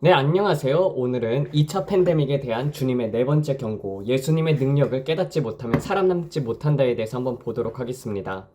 네, 안녕하세요. 오늘은 2차 팬데믹에 대한 주님의 네 번째 경고, 예수님의 능력을 깨닫지 못하면 살아남지 못한다에 대해서 한번 보도록 하겠습니다.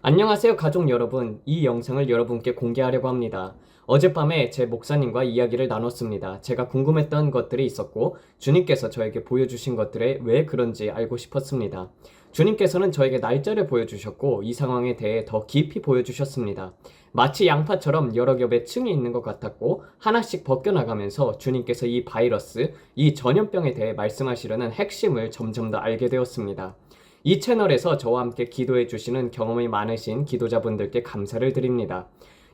안녕하세요, 가족 여러분. 이 영상을 여러분께 공개하려고 합니다. 어젯밤에 제 목사님과 이야기를 나눴습니다. 제가 궁금했던 것들이 있었고, 주님께서 저에게 보여주신 것들에 왜 그런지 알고 싶었습니다. 주님께서는 저에게 날짜를 보여주셨고, 이 상황에 대해 더 깊이 보여주셨습니다. 마치 양파처럼 여러 겹의 층이 있는 것 같았고 하나씩 벗겨나가면서 주님께서 이 바이러스, 이 전염병에 대해 말씀하시려는 핵심을 점점 더 알게 되었습니다. 이 채널에서 저와 함께 기도해 주시는 경험이 많으신 기도자분들께 감사를 드립니다.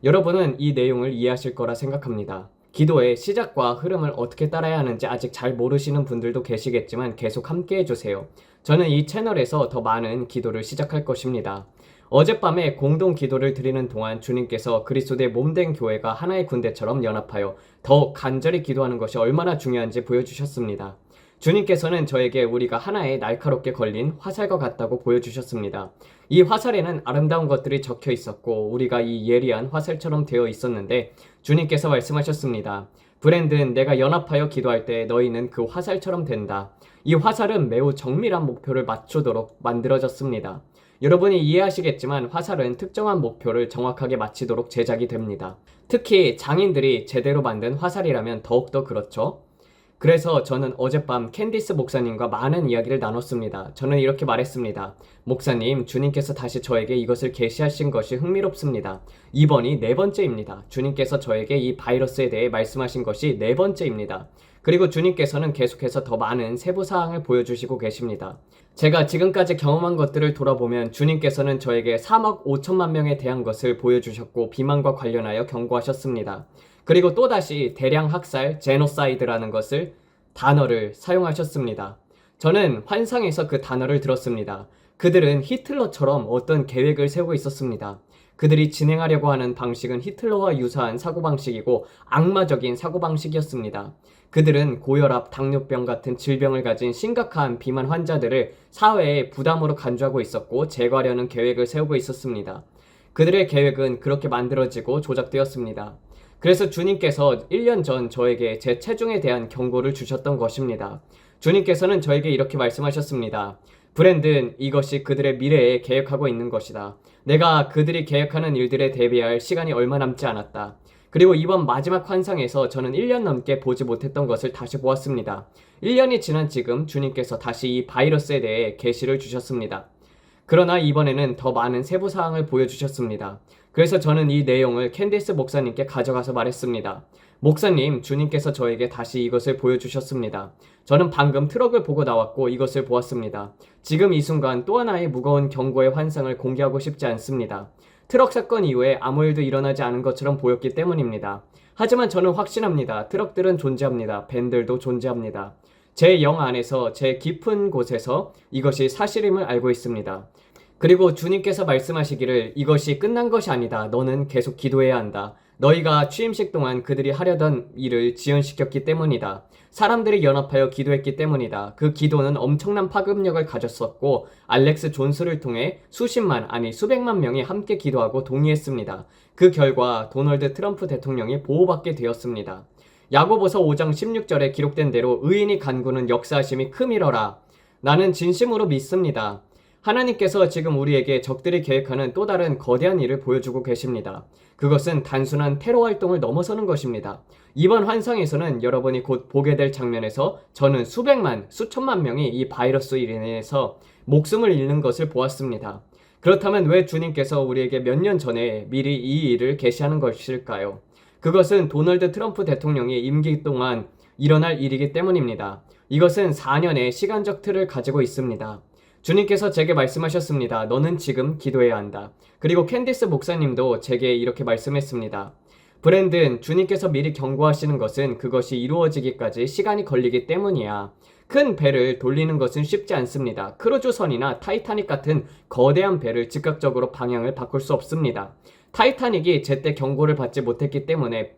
여러분은 이 내용을 이해하실 거라 생각합니다. 기도의 시작과 흐름을 어떻게 따라야 하는지 아직 잘 모르시는 분들도 계시겠지만 계속 함께 해주세요. 저는 이 채널에서 더 많은 기도를 시작할 것입니다. 어젯밤에 공동 기도를 드리는 동안 주님께서 그리스도의 몸된 교회가 하나의 군대처럼 연합하여 더욱 간절히 기도하는 것이 얼마나 중요한지 보여주셨습니다. 주님께서는 저에게 우리가 하나의 날카롭게 걸린 화살과 같다고 보여주셨습니다. 이 화살에는 아름다운 것들이 적혀 있었고 우리가 이 예리한 화살처럼 되어 있었는데 주님께서 말씀하셨습니다. 브랜든, 내가 연합하여 기도할 때 너희는 그 화살처럼 된다. 이 화살은 매우 정밀한 목표를 맞추도록 만들어졌습니다. 여러분이 이해하시겠지만 화살은 특정한 목표를 정확하게 맞추도록 제작이 됩니다. 특히 장인들이 제대로 만든 화살이라면 더욱더 그렇죠. 그래서 저는 어젯밤 캔디스 목사님과 많은 이야기를 나눴습니다. 저는 이렇게 말했습니다. 목사님, 주님께서 다시 저에게 이것을 계시하신 것이 흥미롭습니다. 이번이 네 번째입니다. 주님께서 저에게 이 바이러스에 대해 말씀하신 것이 네 번째입니다. 그리고 주님께서는 계속해서 더 많은 세부사항을 보여주시고 계십니다. 제가 지금까지 경험한 것들을 돌아보면 주님께서는 저에게 3억 5천만 명에 대한 것을 보여주셨고 비만과 관련하여 경고하셨습니다. 그리고 또다시 대량 학살, 제노사이드라는 것을 단어를 사용하셨습니다. 저는 환상에서 그 단어를 들었습니다. 그들은 히틀러처럼 어떤 계획을 세우고 있었습니다. 그들이 진행하려고 하는 방식은 히틀러와 유사한 사고방식이고 악마적인 사고방식이었습니다. 그들은 고혈압, 당뇨병 같은 질병을 가진 심각한 비만 환자들을 사회에 부담으로 간주하고 있었고 제거하려는 계획을 세우고 있었습니다. 그들의 계획은 그렇게 만들어지고 조작되었습니다. 그래서 주님께서 1년 전 저에게 제 체중에 대한 경고를 주셨던 것입니다. 주님께서는 저에게 이렇게 말씀하셨습니다. 브랜든, 이것이 그들의 미래에 계획하고 있는 것이다. 내가 그들이 계획하는 일들에 대비할 시간이 얼마 남지 않았다. 그리고 이번 마지막 환상에서 저는 1년 넘게 보지 못했던 것을 다시 보았습니다. 1년이 지난 지금 주님께서 다시 이 바이러스에 대해 계시를 주셨습니다. 그러나 이번에는 더 많은 세부사항을 보여주셨습니다. 그래서 저는 이 내용을 캔디스 목사님께 가져가서 말했습니다. 목사님, 주님께서 저에게 다시 이것을 보여주셨습니다. 저는 방금 트럭을 보고 나왔고 이것을 보았습니다. 지금 이 순간 또 하나의 무거운 경고의 환상을 공개하고 싶지 않습니다. 트럭 사건 이후에 아무 일도 일어나지 않은 것처럼 보였기 때문입니다. 하지만 저는 확신합니다. 트럭들은 존재합니다. 밴들도 존재합니다. 제 영 안에서, 제 깊은 곳에서 이것이 사실임을 알고 있습니다. 그리고 주님께서 말씀하시기를 이것이 끝난 것이 아니다. 너는 계속 기도해야 한다. 너희가 취임식 동안 그들이 하려던 일을 지연시켰기 때문이다. 사람들이 연합하여 기도했기 때문이다. 그 기도는 엄청난 파급력을 가졌었고 알렉스 존스를 통해 수십만, 아니 수백만 명이 함께 기도하고 동의했습니다. 그 결과 도널드 트럼프 대통령이 보호받게 되었습니다. 야고보서 5장 16절에 기록된 대로 의인이 간구는 역사하심이 크미러라. 나는 진심으로 믿습니다. 하나님께서 지금 우리에게 적들이 계획하는 또 다른 거대한 일을 보여주고 계십니다. 그것은 단순한 테러 활동을 넘어서는 것입니다. 이번 환상에서는 여러분이 곧 보게 될 장면에서 저는 수백만, 수천만 명이 이 바이러스로 인해서 목숨을 잃는 것을 보았습니다. 그렇다면 왜 주님께서 우리에게 몇 년 전에 미리 이 일을 계시하는 것일까요? 그것은 도널드 트럼프 대통령이 임기 동안 일어날 일이기 때문입니다. 이것은 4년의 시간적 틀을 가지고 있습니다. 주님께서 제게 말씀하셨습니다. 너는 지금 기도해야 한다. 그리고 캔디스 목사님도 제게 이렇게 말씀했습니다. 브랜든, 주님께서 미리 경고하시는 것은 그것이 이루어지기까지 시간이 걸리기 때문이야. 큰 배를 돌리는 것은 쉽지 않습니다. 크루즈선이나 타이타닉 같은 거대한 배를 즉각적으로 방향을 바꿀 수 없습니다. 타이타닉이 제때 경고를 받지 못했기 때문에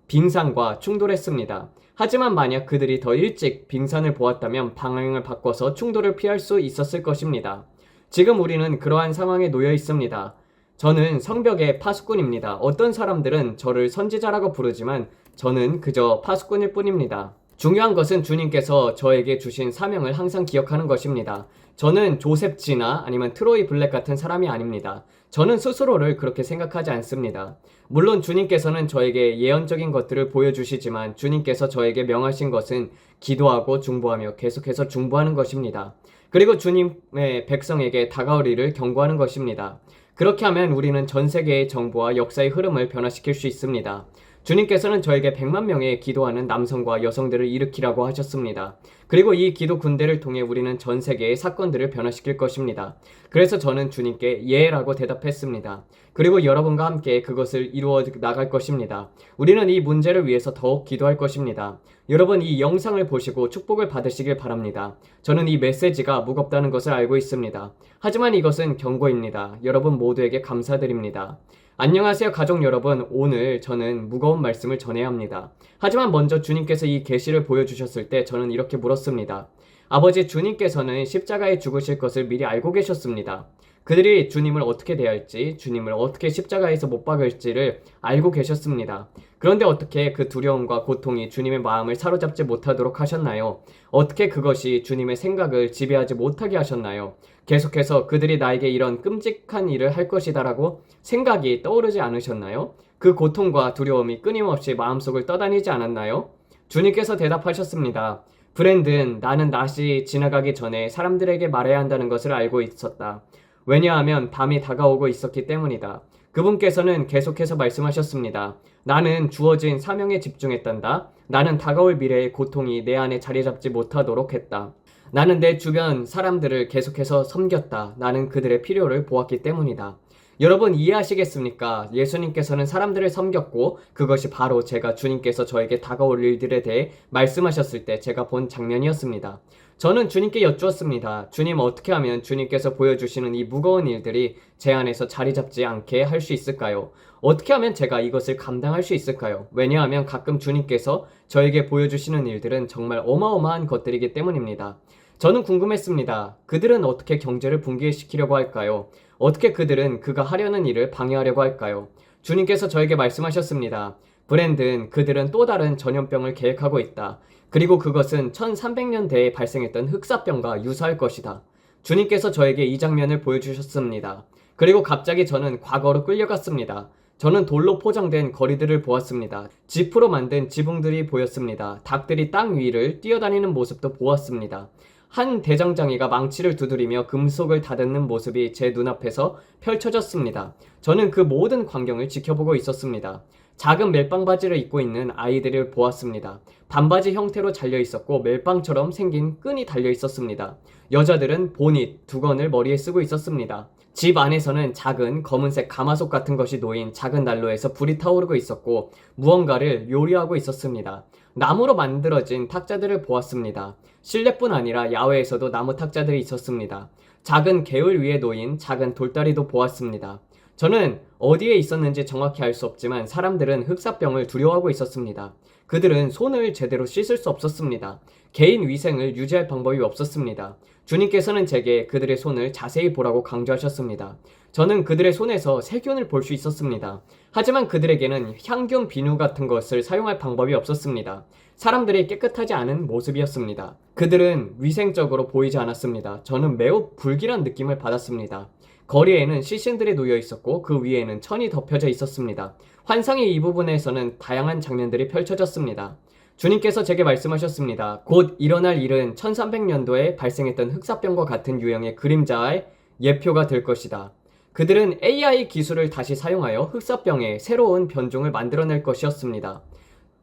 빙산과 충돌했습니다. 하지만 만약 그들이 더 일찍 빙산을 보았다면 방향을 바꿔서 충돌을 피할 수 있었을 것입니다. 지금 우리는 그러한 상황에 놓여 있습니다. 저는 성벽의 파수꾼입니다. 어떤 사람들은 저를 선지자라고 부르지만 저는 그저 파수꾼일 뿐입니다. 중요한 것은 주님께서 저에게 주신 사명을 항상 기억하는 것입니다. 저는 조셉 지나 아니면 트로이 블랙 같은 사람이 아닙니다. 저는 스스로를 그렇게 생각하지 않습니다. 물론 주님께서는 저에게 예언적인 것들을 보여주시지만 주님께서 저에게 명하신 것은 기도하고 중보하며 계속해서 중보하는 것입니다. 그리고 주님의 백성에게 다가올 일을 경고하는 것입니다. 그렇게 하면 우리는 전 세계의 정보와 역사의 흐름을 변화시킬 수 있습니다. 주님께서는 저에게 100만 명의 기도하는 남성과 여성들을 일으키라고 하셨습니다. 그리고 이 기도 군대를 통해 우리는 전 세계의 사건들을 변화시킬 것입니다. 그래서 저는 주님께 예라고 대답했습니다. 그리고 여러분과 함께 그것을 이루어 나갈 것입니다. 우리는 이 문제를 위해서 더욱 기도할 것입니다. 여러분, 이 영상을 보시고 축복을 받으시길 바랍니다. 저는 이 메시지가 무겁다는 것을 알고 있습니다. 하지만 이것은 경고입니다. 여러분 모두에게 감사드립니다. 안녕하세요 가족 여러분. 오늘 저는 무거운 말씀을 전해야 합니다. 하지만 먼저 주님께서 이 계시를 보여주셨을 때 저는 이렇게 물었습니다. 아버지, 주님께서는 십자가에 죽으실 것을 미리 알고 계셨습니다. 그들이 주님을 어떻게 대할지, 주님을 어떻게 십자가에서 못 박을지를 알고 계셨습니다. 그런데 어떻게 그 두려움과 고통이 주님의 마음을 사로잡지 못하도록 하셨나요? 어떻게 그것이 주님의 생각을 지배하지 못하게 하셨나요? 계속해서 그들이 나에게 이런 끔찍한 일을 할 것이다라고 생각이 떠오르지 않으셨나요? 그 고통과 두려움이 끊임없이 마음속을 떠다니지 않았나요? 주님께서 대답하셨습니다. 브랜든, 나는 낮이 지나가기 전에 사람들에게 말해야 한다는 것을 알고 있었다. 왜냐하면 밤이 다가오고 있었기 때문이다. 그분께서는 계속해서 말씀하셨습니다. 나는 주어진 사명에 집중했단다. 나는 다가올 미래의 고통이 내 안에 자리 잡지 못하도록 했다. 나는 내 주변 사람들을 계속해서 섬겼다. 나는 그들의 필요를 보았기 때문이다. 여러분 이해하시겠습니까? 예수님께서는 사람들을 섬겼고 그것이 바로 제가 주님께서 저에게 다가올 일들에 대해 말씀하셨을 때 제가 본 장면이었습니다. 저는 주님께 여쭈었습니다. 주님, 어떻게 하면 주님께서 보여주시는 이 무거운 일들이 제 안에서 자리 잡지 않게 할 수 있을까요? 어떻게 하면 제가 이것을 감당할 수 있을까요? 왜냐하면 가끔 주님께서 저에게 보여주시는 일들은 정말 어마어마한 것들이기 때문입니다. 저는 궁금했습니다. 그들은 어떻게 경제를 붕괴시키려고 할까요? 어떻게 그들은 그가 하려는 일을 방해하려고 할까요? 주님께서 저에게 말씀하셨습니다. 브랜든, 그들은 또 다른 전염병을 계획하고 있다. 그리고 그것은 1300년대에 발생했던 흑사병과 유사할 것이다. 주님께서 저에게 이 장면을 보여주셨습니다. 그리고 갑자기 저는 과거로 끌려갔습니다. 저는 돌로 포장된 거리들을 보았습니다. 지프로 만든 지붕들이 보였습니다. 닭들이 땅 위를 뛰어다니는 모습도 보았습니다. 한 대장장이가 망치를 두드리며 금속을 다듬는 모습이 제 눈앞에서 펼쳐졌습니다. 저는 그 모든 광경을 지켜보고 있었습니다. 작은 멜빵 바지를 입고 있는 아이들을 보았습니다. 반바지 형태로 잘려 있었고 멜빵처럼 생긴 끈이 달려 있었습니다. 여자들은 보닛, 두건을 머리에 쓰고 있었습니다. 집 안에서는 작은 검은색 가마솥 같은 것이 놓인 작은 난로에서 불이 타오르고 있었고 무언가를 요리하고 있었습니다. 나무로 만들어진 탁자들을 보았습니다. 실내뿐 아니라 야외에서도 나무 탁자들이 있었습니다. 작은 개울 위에 놓인 작은 돌다리도 보았습니다. 저는 어디에 있었는지 정확히 알 수 없지만 사람들은 흑사병을 두려워하고 있었습니다. 그들은 손을 제대로 씻을 수 없었습니다. 개인 위생을 유지할 방법이 없었습니다. 주님께서는 제게 그들의 손을 자세히 보라고 강조하셨습니다. 저는 그들의 손에서 세균을 볼 수 있었습니다. 하지만 그들에게는 향균 비누 같은 것을 사용할 방법이 없었습니다. 사람들이 깨끗하지 않은 모습이었습니다. 그들은 위생적으로 보이지 않았습니다. 저는 매우 불길한 느낌을 받았습니다. 거리에는 시신들이 놓여 있었고 그 위에는 천이 덮여져 있었습니다. 환상의 이 부분에서는 다양한 장면들이 펼쳐졌습니다. 주님께서 제게 말씀하셨습니다. 곧 일어날 일은 1300년도에 발생했던 흑사병과 같은 유형의 그림자의 예표가 될 것이다. 그들은 AI 기술을 다시 사용하여 흑사병의 새로운 변종을 만들어낼 것이었습니다.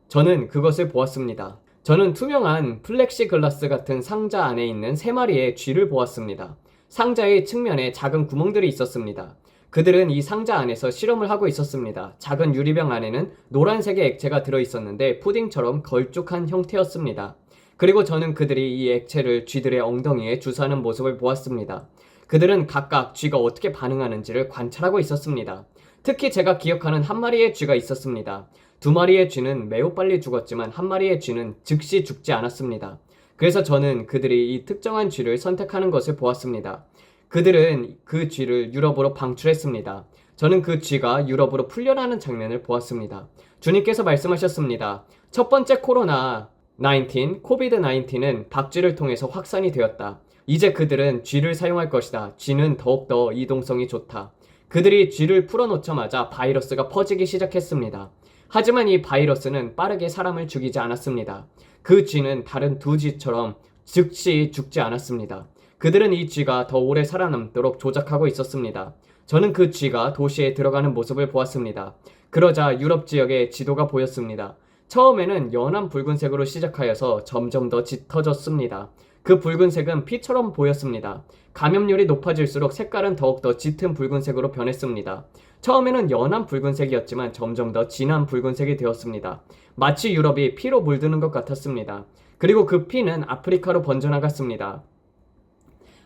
저는 그것을 보았습니다. 저는 투명한 플렉시글라스 같은 상자 안에 있는 3마리의 쥐를 보았습니다. 상자의 측면에 작은 구멍들이 있었습니다. 그들은 이 상자 안에서 실험을 하고 있었습니다. 작은 유리병 안에는 노란색의 액체가 들어있었는데 푸딩처럼 걸쭉한 형태였습니다. 그리고 저는 그들이 이 액체를 쥐들의 엉덩이에 주사하는 모습을 보았습니다. 그들은 각각 쥐가 어떻게 반응하는지를 관찰하고 있었습니다. 특히 제가 기억하는 한 마리의 쥐가 있었습니다. 2마리의 쥐는 매우 빨리 죽었지만 한 마리의 쥐는 즉시 죽지 않았습니다. 그래서 저는 그들이 이 특정한 쥐를 선택하는 것을 보았습니다. 그들은 그 쥐를 유럽으로 방출했습니다. 저는 그 쥐가 유럽으로 풀려나는 장면을 보았습니다. 주님께서 말씀하셨습니다. 첫 번째 코비드-19는 박쥐를 통해서 확산이 되었다. 이제 그들은 쥐를 사용할 것이다. 쥐는 더욱더 이동성이 좋다. 그들이 쥐를 풀어놓자마자 바이러스가 퍼지기 시작했습니다. 하지만 이 바이러스는 빠르게 사람을 죽이지 않았습니다. 그 쥐는 다른 두 쥐처럼 즉시 죽지 않았습니다. 그들은 이 쥐가 더 오래 살아남도록 조작하고 있었습니다. 저는 그 쥐가 도시에 들어가는 모습을 보았습니다. 그러자 유럽 지역의 지도가 보였습니다. 처음에는 연한 붉은색으로 시작하여서 점점 더 짙어졌습니다. 그 붉은색은 피처럼 보였습니다. 감염률이 높아질수록 색깔은 더욱더 짙은 붉은색으로 변했습니다. 처음에는 연한 붉은색이었지만 점점 더 진한 붉은색이 되었습니다. 마치 유럽이 피로 물드는 것 같았습니다. 그리고 그 피는 아프리카로 번져나갔습니다.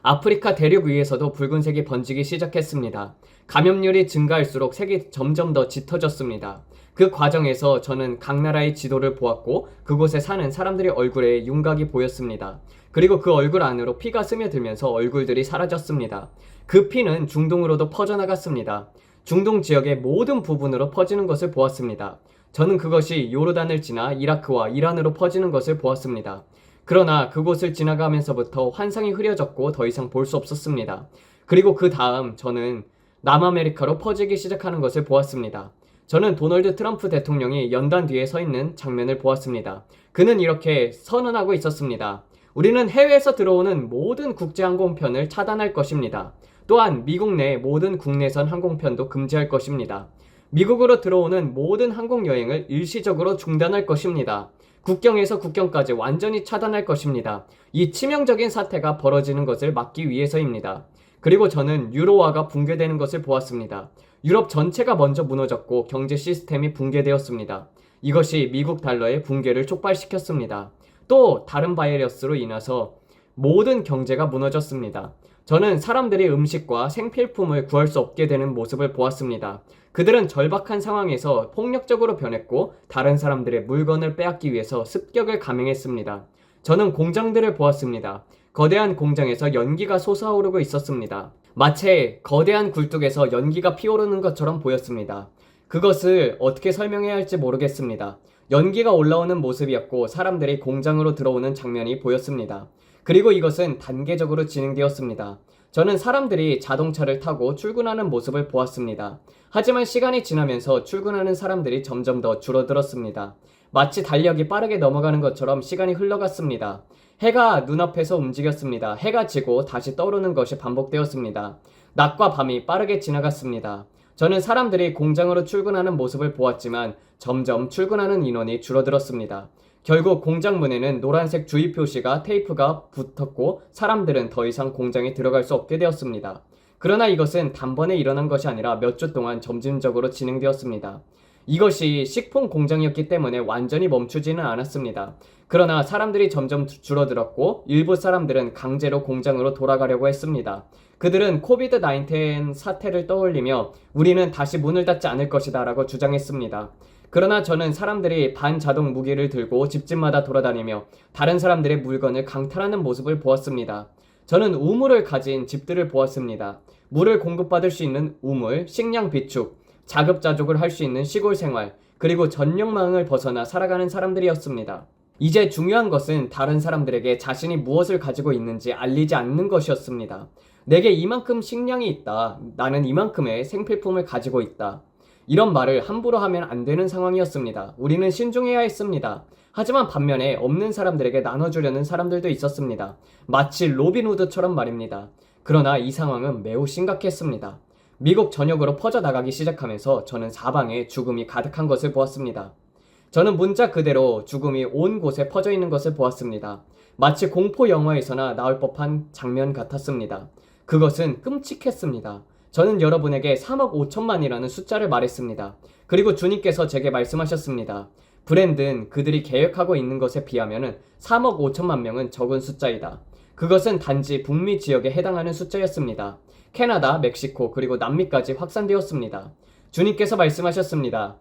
아프리카 대륙 위에서도 붉은색이 번지기 시작했습니다. 감염률이 증가할수록 색이 점점 더 짙어졌습니다. 그 과정에서 저는 각 나라의 지도를 보았고 그곳에 사는 사람들의 얼굴에 윤곽이 보였습니다. 그리고 그 얼굴 안으로 피가 스며들면서 얼굴들이 사라졌습니다. 그 피는 중동으로도 퍼져나갔습니다. 중동 지역의 모든 부분으로 퍼지는 것을 보았습니다. 저는 그것이 요르단을 지나 이라크와 이란으로 퍼지는 것을 보았습니다. 그러나 그곳을 지나가면서부터 환상이 흐려졌고 더 이상 볼 수 없었습니다. 그리고 그 다음 저는 남아메리카로 퍼지기 시작하는 것을 보았습니다. 저는 도널드 트럼프 대통령이 연단 뒤에 서 있는 장면을 보았습니다. 그는 이렇게 선언하고 있었습니다. 우리는 해외에서 들어오는 모든 국제항공편을 차단할 것입니다. 또한 미국 내 모든 국내선 항공편도 금지할 것입니다. 미국으로 들어오는 모든 항공여행을 일시적으로 중단할 것입니다. 국경에서 국경까지 완전히 차단할 것입니다. 이 치명적인 사태가 벌어지는 것을 막기 위해서입니다. 그리고 저는 유로화가 붕괴되는 것을 보았습니다. 유럽 전체가 먼저 무너졌고 경제 시스템이 붕괴되었습니다. 이것이 미국 달러의 붕괴를 촉발시켰습니다. 또 다른 바이러스로 인해서 모든 경제가 무너졌습니다. 저는 사람들이 음식과 생필품을 구할 수 없게 되는 모습을 보았습니다. 그들은 절박한 상황에서 폭력적으로 변했고 다른 사람들의 물건을 빼앗기 위해서 습격을 감행했습니다. 저는 공장들을 보았습니다. 거대한 공장에서 연기가 솟아오르고 있었습니다. 마치 거대한 굴뚝에서 연기가 피오르는 것처럼 보였습니다. 그것을 어떻게 설명해야 할지 모르겠습니다. 연기가 올라오는 모습이었고 사람들이 공장으로 들어오는 장면이 보였습니다. 그리고 이것은 단계적으로 진행되었습니다. 저는 사람들이 자동차를 타고 출근하는 모습을 보았습니다. 하지만 시간이 지나면서 출근하는 사람들이 점점 더 줄어들었습니다. 마치 달력이 빠르게 넘어가는 것처럼 시간이 흘러갔습니다. 해가 눈앞에서 움직였습니다. 해가 지고 다시 떠오르는 것이 반복되었습니다. 낮과 밤이 빠르게 지나갔습니다. 저는 사람들이 공장으로 출근하는 모습을 보았지만 점점 출근하는 인원이 줄어들었습니다. 결국 공장 문에는 노란색 주의 표시가 테이프가 붙었고 사람들은 더 이상 공장에 들어갈 수 없게 되었습니다. 그러나 이것은 단번에 일어난 것이 아니라 몇 주 동안 점진적으로 진행되었습니다. 이것이 식품 공장이었기 때문에 완전히 멈추지는 않았습니다. 그러나 사람들이 점점 줄어들었고 일부 사람들은 강제로 공장으로 돌아가려고 했습니다. 그들은 코비드-19 사태를 떠올리며 우리는 다시 문을 닫지 않을 것이다 라고 주장했습니다. 그러나 저는 사람들이 반자동 무기를 들고 집집마다 돌아다니며 다른 사람들의 물건을 강탈하는 모습을 보았습니다. 저는 우물을 가진 집들을 보았습니다. 물을 공급받을 수 있는 우물, 식량 비축, 자급자족을 할 수 있는 시골 생활, 그리고 전력망을 벗어나 살아가는 사람들이었습니다. 이제 중요한 것은 다른 사람들에게 자신이 무엇을 가지고 있는지 알리지 않는 것이었습니다. 내게 이만큼 식량이 있다. 나는 이만큼의 생필품을 가지고 있다. 이런 말을 함부로 하면 안 되는 상황이었습니다. 우리는 신중해야 했습니다. 하지만 반면에 없는 사람들에게 나눠주려는 사람들도 있었습니다. 마치 로빈후드처럼 말입니다. 그러나 이 상황은 매우 심각했습니다. 미국 전역으로 퍼져나가기 시작하면서 저는 사방에 죽음이 가득한 것을 보았습니다. 저는 문자 그대로 죽음이 온 곳에 퍼져 있는 것을 보았습니다. 마치 공포 영화에서나 나올 법한 장면 같았습니다. 그것은 끔찍했습니다. 저는 여러분에게 3억 5천만이라는 숫자를 말했습니다. 그리고 주님께서 제게 말씀하셨습니다. 브랜든 그들이 계획하고 있는 것에 비하면 3억 5천만 명은 적은 숫자이다. 그것은 단지 북미 지역에 해당하는 숫자였습니다. 캐나다, 멕시코, 그리고 남미까지 확산되었습니다. 주님께서 말씀하셨습니다.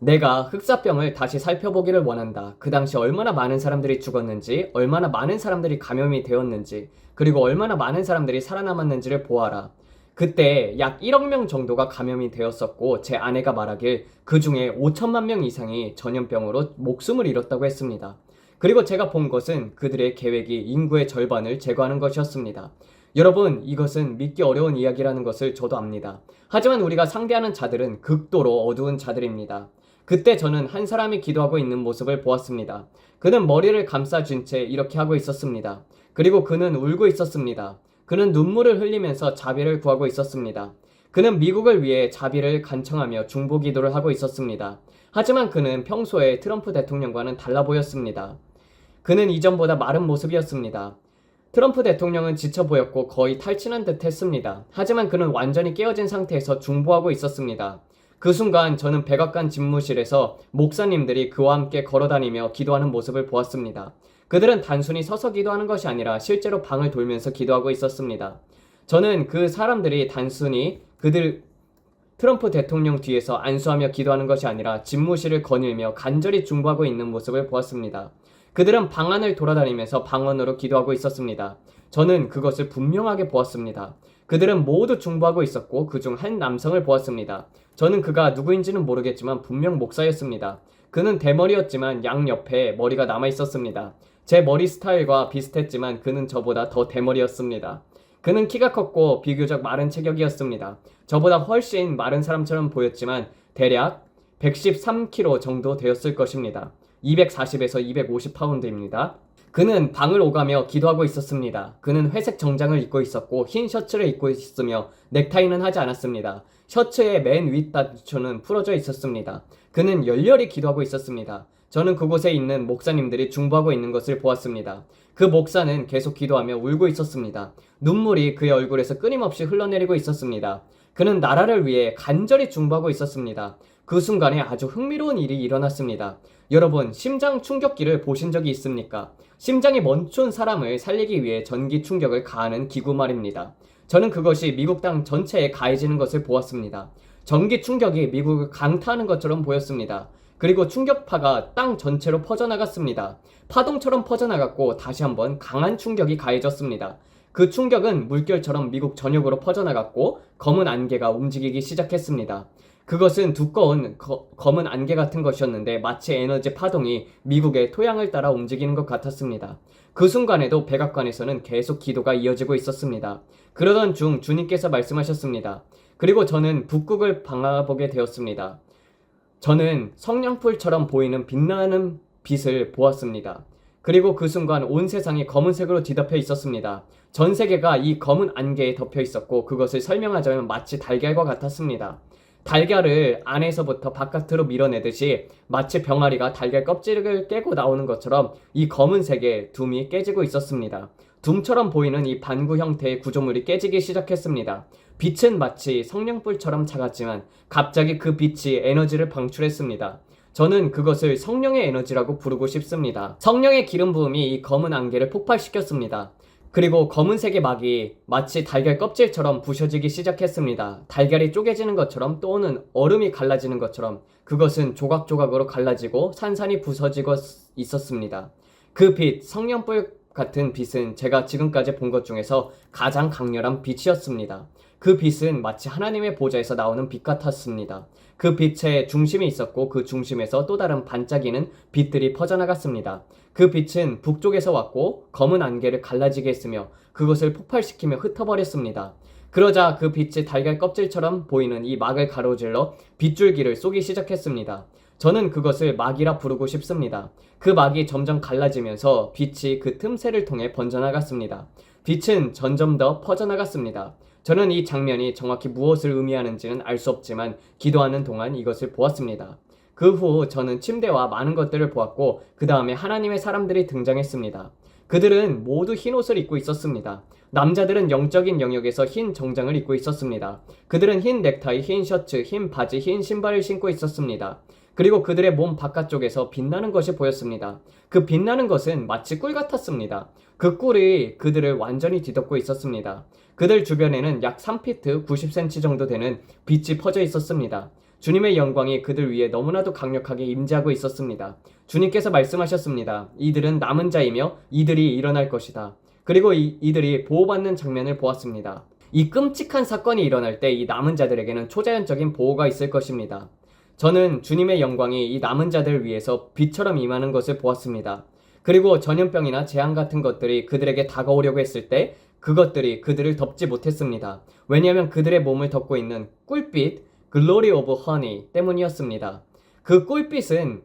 내가 흑사병을 다시 살펴보기를 원한다. 그 당시 얼마나 많은 사람들이 죽었는지, 얼마나 많은 사람들이 감염이 되었는지, 그리고 얼마나 많은 사람들이 살아남았는지를 보아라. 그때 약 1억 명 정도가 감염이 되었었고, 제 아내가 말하길 그 중에 5천만 명 이상이 전염병으로 목숨을 잃었다고 했습니다. 그리고 제가 본 것은 그들의 계획이 인구의 절반을 제거하는 것이었습니다. 여러분, 이것은 믿기 어려운 이야기라는 것을 저도 압니다. 하지만 우리가 상대하는 자들은 극도로 어두운 자들입니다. 그때 저는 한 사람이 기도하고 있는 모습을 보았습니다. 그는 머리를 감싸준 채 이렇게 하고 있었습니다. 그리고 그는 울고 있었습니다. 그는 눈물을 흘리면서 자비를 구하고 있었습니다. 그는 미국을 위해 자비를 간청하며 중보 기도를 하고 있었습니다. 하지만 그는 평소에 트럼프 대통령과는 달라 보였습니다. 그는 이전보다 마른 모습이었습니다. 트럼프 대통령은 지쳐 보였고 거의 탈진한 듯 했습니다. 하지만 그는 완전히 깨어진 상태에서 중보하고 있었습니다. 그 순간 저는 백악관 집무실에서 목사님들이 그와 함께 걸어다니며 기도하는 모습을 보았습니다. 그들은 단순히 서서 기도하는 것이 아니라 실제로 방을 돌면서 기도하고 있었습니다. 저는 그 사람들이 단순히 트럼프 대통령 뒤에서 안수하며 기도하는 것이 아니라 집무실을 거닐며 간절히 중보하고 있는 모습을 보았습니다. 그들은 방 안을 돌아다니면서 방언으로 기도하고 있었습니다. 저는 그것을 분명하게 보았습니다. 그들은 모두 중보하고 있었고 그중 한 남성을 보았습니다. 저는 그가 누구인지는 모르겠지만 분명 목사였습니다. 그는 대머리였지만 양옆에 머리가 남아 있었습니다. 제 머리 스타일과 비슷했지만 그는 저보다 더 대머리였습니다. 그는 키가 컸고 비교적 마른 체격이었습니다. 저보다 훨씬 마른 사람처럼 보였지만 대략 113kg 정도 되었을 것입니다. 240에서 250파운드입니다. 그는 방을 오가며 기도하고 있었습니다. 그는 회색 정장을 입고 있었고 흰 셔츠를 입고 있으며 넥타이는 하지 않았습니다. 셔츠의 맨 윗단추는 풀어져 있었습니다. 그는 열렬히 기도하고 있었습니다. 저는 그곳에 있는 목사님들이 중보하고 있는 것을 보았습니다. 그 목사는 계속 기도하며 울고 있었습니다. 눈물이 그의 얼굴에서 끊임없이 흘러내리고 있었습니다. 그는 나라를 위해 간절히 중보하고 있었습니다. 그 순간에 아주 흥미로운 일이 일어났습니다. 여러분, 심장 충격기를 보신 적이 있습니까? 심장이 멈춘 사람을 살리기 위해 전기 충격을 가하는 기구 말입니다. 저는 그것이 미국 땅 전체에 가해지는 것을 보았습니다. 전기 충격이 미국을 강타하는 것처럼 보였습니다. 그리고 충격파가 땅 전체로 퍼져나갔습니다. 파동처럼 퍼져나갔고 다시 한번 강한 충격이 가해졌습니다. 그 충격은 물결처럼 미국 전역으로 퍼져나갔고 검은 안개가 움직이기 시작했습니다. 그것은 두꺼운 검은 안개 같은 것이었는데 마치 에너지 파동이 미국의 토양을 따라 움직이는 것 같았습니다. 그 순간에도 백악관에서는 계속 기도가 이어지고 있었습니다. 그러던 중 주님께서 말씀하셨습니다. 그리고 저는 북극을 바라보게 되었습니다. 저는 성냥불처럼 보이는 빛나는 빛을 보았습니다. 그리고 그 순간 온 세상이 검은색으로 뒤덮여 있었습니다. 전 세계가 이 검은 안개에 덮여 있었고 그것을 설명하자면 마치 달걀과 같았습니다. 달걀을 안에서부터 바깥으로 밀어내듯이 마치 병아리가 달걀 껍질을 깨고 나오는 것처럼 이 검은색의 둠이 깨지고 있었습니다. 둠처럼 보이는 이 반구 형태의 구조물이 깨지기 시작했습니다. 빛은 마치 성냥불처럼 작았지만 갑자기 그 빛이 에너지를 방출했습니다. 저는 그것을 성령의 에너지라고 부르고 싶습니다. 성령의 기름 부음이 이 검은 안개를 폭발시켰습니다. 그리고 검은색의 막이 마치 달걀 껍질처럼 부셔지기 시작했습니다. 달걀이 쪼개지는 것처럼 또는 얼음이 갈라지는 것처럼 그것은 조각조각으로 갈라지고 산산이 부서지고 있었습니다. 그 빛, 성령불 같은 빛은 제가 지금까지 본 것 중에서 가장 강렬한 빛이었습니다. 그 빛은 마치 하나님의 보좌에서 나오는 빛 같았습니다. 그 빛에 중심이 있었고 그 중심에서 또 다른 반짝이는 빛들이 퍼져나갔습니다. 그 빛은 북쪽에서 왔고 검은 안개를 갈라지게 했으며 그것을 폭발시키며 흩어버렸습니다. 그러자 그 빛이 달걀 껍질처럼 보이는 이 막을 가로질러 빗줄기를 쏘기 시작했습니다. 저는 그것을 막이라 부르고 싶습니다. 그 막이 점점 갈라지면서 빛이 그 틈새를 통해 번져나갔습니다. 빛은 점점 더 퍼져나갔습니다. 저는 이 장면이 정확히 무엇을 의미하는지는 알 수 없지만 기도하는 동안 이것을 보았습니다. 그 후 저는 침대와 많은 것들을 보았고 그 다음에 하나님의 사람들이 등장했습니다. 그들은 모두 흰 옷을 입고 있었습니다. 남자들은 영적인 영역에서 흰 정장을 입고 있었습니다. 그들은 흰 넥타이, 흰 셔츠, 흰 바지, 흰 신발을 신고 있었습니다. 그리고 그들의 몸 바깥쪽에서 빛나는 것이 보였습니다. 그 빛나는 것은 마치 꿀 같았습니다. 그 꿀이 그들을 완전히 뒤덮고 있었습니다. 그들 주변에는 약 3피트 90cm 정도 되는 빛이 퍼져 있었습니다. 주님의 영광이 그들 위에 너무나도 강력하게 임재하고 있었습니다. 주님께서 말씀하셨습니다. 이들은 남은 자이며 이들이 일어날 것이다. 그리고 이들이 보호받는 장면을 보았습니다. 이 끔찍한 사건이 일어날 때 이 남은 자들에게는 초자연적인 보호가 있을 것입니다. 저는 주님의 영광이 이 남은 자들을 위해서 빛처럼 임하는 것을 보았습니다. 그리고 전염병이나 재앙 같은 것들이 그들에게 다가오려고 했을 때 그것들이 그들을 덮지 못했습니다. 왜냐하면 그들의 몸을 덮고 있는 꿀빛, Glory of Honey 때문이었습니다. 그 꿀빛은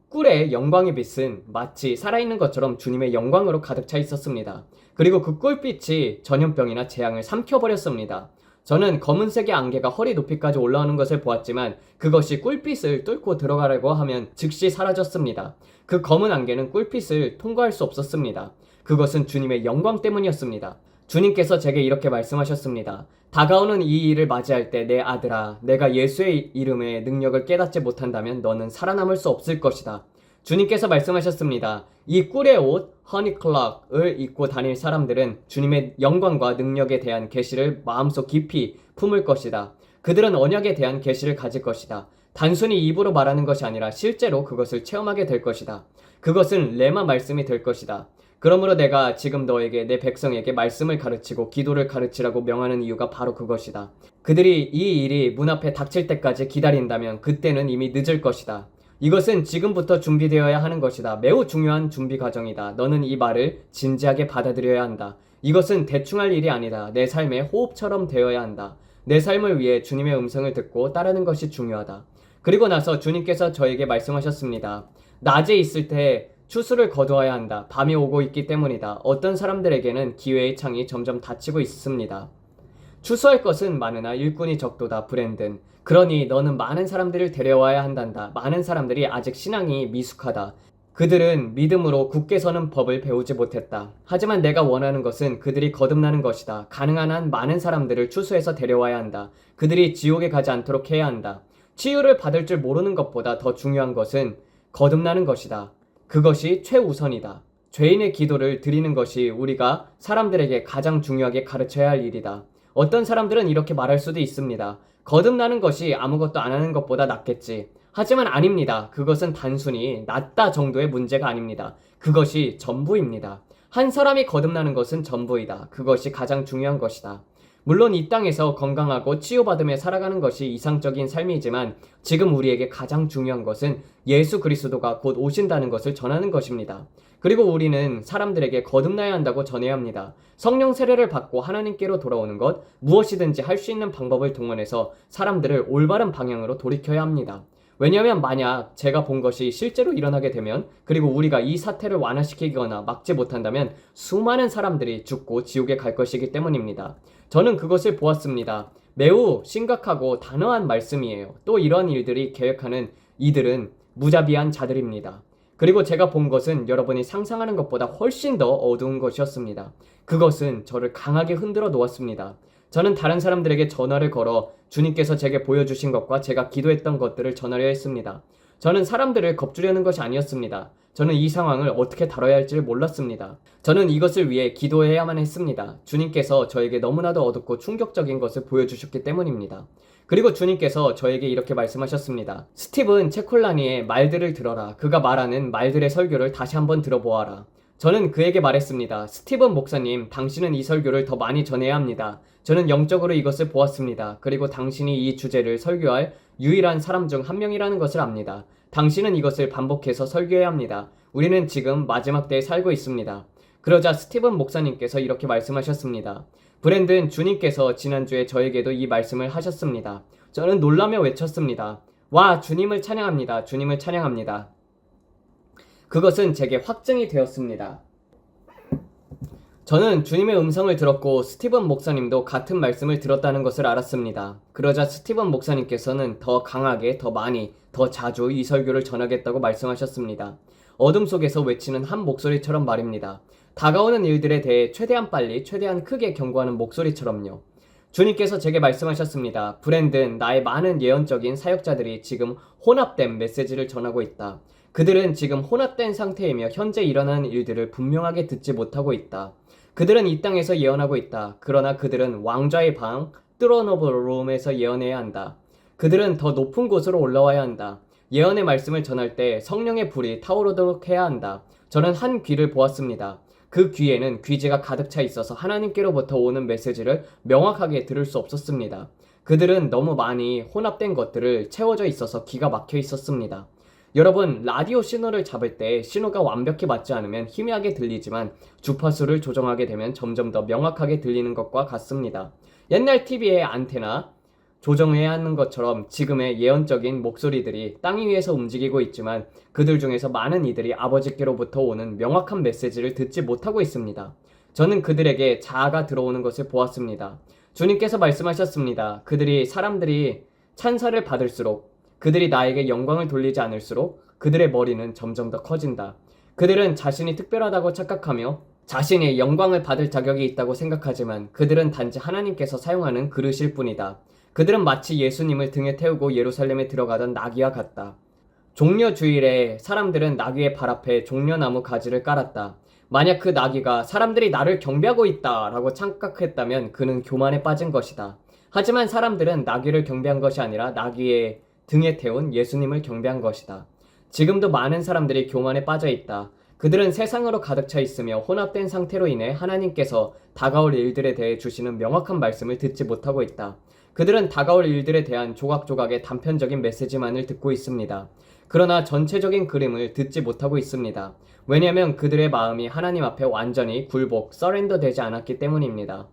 꿀의 영광의 빛은 마치 살아있는 것처럼 주님의 영광으로 가득 차 있었습니다. 그리고 그 꿀빛이 전염병이나 재앙을 삼켜버렸습니다. 저는 검은색의 안개가 허리 높이까지 올라오는 것을 보았지만 그것이 꿀빛을 뚫고 들어가려고 하면 즉시 사라졌습니다. 그 검은 안개는 꿀빛을 통과할 수 없었습니다. 그것은 주님의 영광 때문이었습니다. 주님께서 제게 이렇게 말씀하셨습니다. 다가오는 이 일을 맞이할 때 내 아들아, 내가 예수의 이름의 능력을 깨닫지 못한다면 너는 살아남을 수 없을 것이다. 주님께서 말씀하셨습니다. 이 꿀의 옷, 허니클락을 입고 다닐 사람들은 주님의 영광과 능력에 대한 계시를 마음속 깊이 품을 것이다. 그들은 언약에 대한 계시를 가질 것이다. 단순히 입으로 말하는 것이 아니라 실제로 그것을 체험하게 될 것이다. 그것은 레마 말씀이 될 것이다. 그러므로 내가 지금 너에게 내 백성에게 말씀을 가르치고 기도를 가르치라고 명하는 이유가 바로 그것이다. 그들이 이 일이 문 앞에 닥칠 때까지 기다린다면 그때는 이미 늦을 것이다. 이것은 지금부터 준비되어야 하는 것이다. 매우 중요한 준비 과정이다. 너는 이 말을 진지하게 받아들여야 한다. 이것은 대충 할 일이 아니다. 내 삶의 호흡처럼 되어야 한다. 내 삶을 위해 주님의 음성을 듣고 따르는 것이 중요하다. 그리고 나서 주님께서 저에게 말씀하셨습니다. 낮에 있을 때 추수를 거두어야 한다. 밤이 오고 있기 때문이다. 어떤 사람들에게는 기회의 창이 점점 닫히고 있습니다. 추수할 것은 많으나 일꾼이 적도다. 브랜든. 그러니 너는 많은 사람들을 데려와야 한단다. 많은 사람들이 아직 신앙이 미숙하다. 그들은 믿음으로 굳게 서는 법을 배우지 못했다. 하지만 내가 원하는 것은 그들이 거듭나는 것이다. 가능한 한 많은 사람들을 추수해서 데려와야 한다. 그들이 지옥에 가지 않도록 해야 한다. 치유를 받을 줄 모르는 것보다 더 중요한 것은 거듭나는 것이다. 그것이 최우선이다. 죄인의 기도를 드리는 것이 우리가 사람들에게 가장 중요하게 가르쳐야 할 일이다. 어떤 사람들은 이렇게 말할 수도 있습니다. 거듭나는 것이 아무것도 안 하는 것보다 낫겠지. 하지만 아닙니다. 그것은 단순히 낫다 정도의 문제가 아닙니다. 그것이 전부입니다. 한 사람이 거듭나는 것은 전부이다. 그것이 가장 중요한 것이다. 물론 이 땅에서 건강하고 치유받으며 살아가는 것이 이상적인 삶이지만 지금 우리에게 가장 중요한 것은 예수 그리스도가 곧 오신다는 것을 전하는 것입니다. 그리고 우리는 사람들에게 거듭나야 한다고 전해야 합니다. 성령 세례를 받고 하나님께로 돌아오는 것, 무엇이든지 할 수 있는 방법을 동원해서 사람들을 올바른 방향으로 돌이켜야 합니다. 왜냐하면 만약 제가 본 것이 실제로 일어나게 되면 그리고 우리가 이 사태를 완화시키거나 막지 못한다면 수많은 사람들이 죽고 지옥에 갈 것이기 때문입니다. 저는 그것을 보았습니다. 매우 심각하고 단호한 말씀이에요. 또 이런 일들이 계획하는 이들은 무자비한 자들입니다. 그리고 제가 본 것은 여러분이 상상하는 것보다 훨씬 더 어두운 것이었습니다. 그것은 저를 강하게 흔들어 놓았습니다. 저는 다른 사람들에게 전화를 걸어 주님께서 제게 보여주신 것과 제가 기도했던 것들을 전하려 했습니다. 저는 사람들을 겁주려는 것이 아니었습니다. 저는 이 상황을 어떻게 다뤄야 할지를 몰랐습니다. 저는 이것을 위해 기도해야만 했습니다. 주님께서 저에게 너무나도 어둡고 충격적인 것을 보여주셨기 때문입니다. 그리고 주님께서 저에게 이렇게 말씀하셨습니다. 스티븐 체콜라니의 말들을 들어라. 그가 말하는 말들의 설교를 다시 한번 들어보아라. 저는 그에게 말했습니다. 스티븐 목사님, 당신은 이 설교를 더 많이 전해야 합니다. 저는 영적으로 이것을 보았습니다. 그리고 당신이 이 주제를 설교할 유일한 사람 중 한 명이라는 것을 압니다. 당신은 이것을 반복해서 설교해야 합니다. 우리는 지금 마지막 때에 살고 있습니다. 그러자 스티븐 목사님께서 이렇게 말씀하셨습니다. 브랜든, 주님께서 지난주에 저에게도 이 말씀을 하셨습니다. 저는 놀라며 외쳤습니다. 와, 주님을 찬양합니다. 주님을 찬양합니다. 그것은 제게 확증이 되었습니다. 저는 주님의 음성을 들었고 스티븐 목사님도 같은 말씀을 들었다는 것을 알았습니다. 그러자 스티븐 목사님께서는 더 강하게, 더 많이, 더 자주 이 설교를 전하겠다고 말씀하셨습니다. 어둠 속에서 외치는 한 목소리처럼 말입니다. 다가오는 일들에 대해 최대한 빨리, 최대한 크게 경고하는 목소리처럼요. 주님께서 제게 말씀하셨습니다. 브랜든, 나의 많은 예언적인 사역자들이 지금 혼합된 메시지를 전하고 있다. 그들은 지금 혼합된 상태이며 현재 일어나는 일들을 분명하게 듣지 못하고 있다. 그들은 이 땅에서 예언하고 있다. 그러나 그들은 왕좌의 방, 트론 오브 룸에서 예언해야 한다. 그들은 더 높은 곳으로 올라와야 한다. 예언의 말씀을 전할 때 성령의 불이 타오르도록 해야 한다. 저는 한 귀를 보았습니다. 그 귀에는 귀지가 가득 차 있어서 하나님께로부터 오는 메시지를 명확하게 들을 수 없었습니다. 그들은 너무 많이 혼합된 것들을 채워져 있어서 귀가 막혀 있었습니다. 여러분, 라디오 신호를 잡을 때 신호가 완벽히 맞지 않으면 희미하게 들리지만 주파수를 조정하게 되면 점점 더 명확하게 들리는 것과 같습니다. 옛날 TV의 안테나 조정해야 하는 것처럼 지금의 예언적인 목소리들이 땅 위에서 움직이고 있지만 그들 중에서 많은 이들이 아버지께로부터 오는 명확한 메시지를 듣지 못하고 있습니다. 저는 그들에게 자아가 들어오는 것을 보았습니다. 주님께서 말씀하셨습니다. 사람들이 찬사를 받을수록, 그들이 나에게 영광을 돌리지 않을수록 그들의 머리는 점점 더 커진다. 그들은 자신이 특별하다고 착각하며 자신이 영광을 받을 자격이 있다고 생각하지만 그들은 단지 하나님께서 사용하는 그릇일 뿐이다. 그들은 마치 예수님을 등에 태우고 예루살렘에 들어가던 나귀와 같다. 종려 주일에 사람들은 나귀의 발 앞에 종려나무 가지를 깔았다. 만약 그 나귀가 사람들이 나를 경배하고 있다 라고 착각했다면 그는 교만에 빠진 것이다. 하지만 사람들은 나귀를 경배한 것이 아니라 나귀의 등에 태운 예수님을 경배한 것이다. 지금도 많은 사람들이 교만에 빠져 있다. 그들은 세상으로 가득 차 있으며 혼합된 상태로 인해 하나님께서 다가올 일들에 대해 주시는 명확한 말씀을 듣지 못하고 있다. 그들은 다가올 일들에 대한 조각조각의 단편적인 메시지만을 듣고 있습니다. 그러나 전체적인 그림을 듣지 못하고 있습니다. 왜냐하면 그들의 마음이 하나님 앞에 완전히 서렌더 되지 않았기 때문입니다.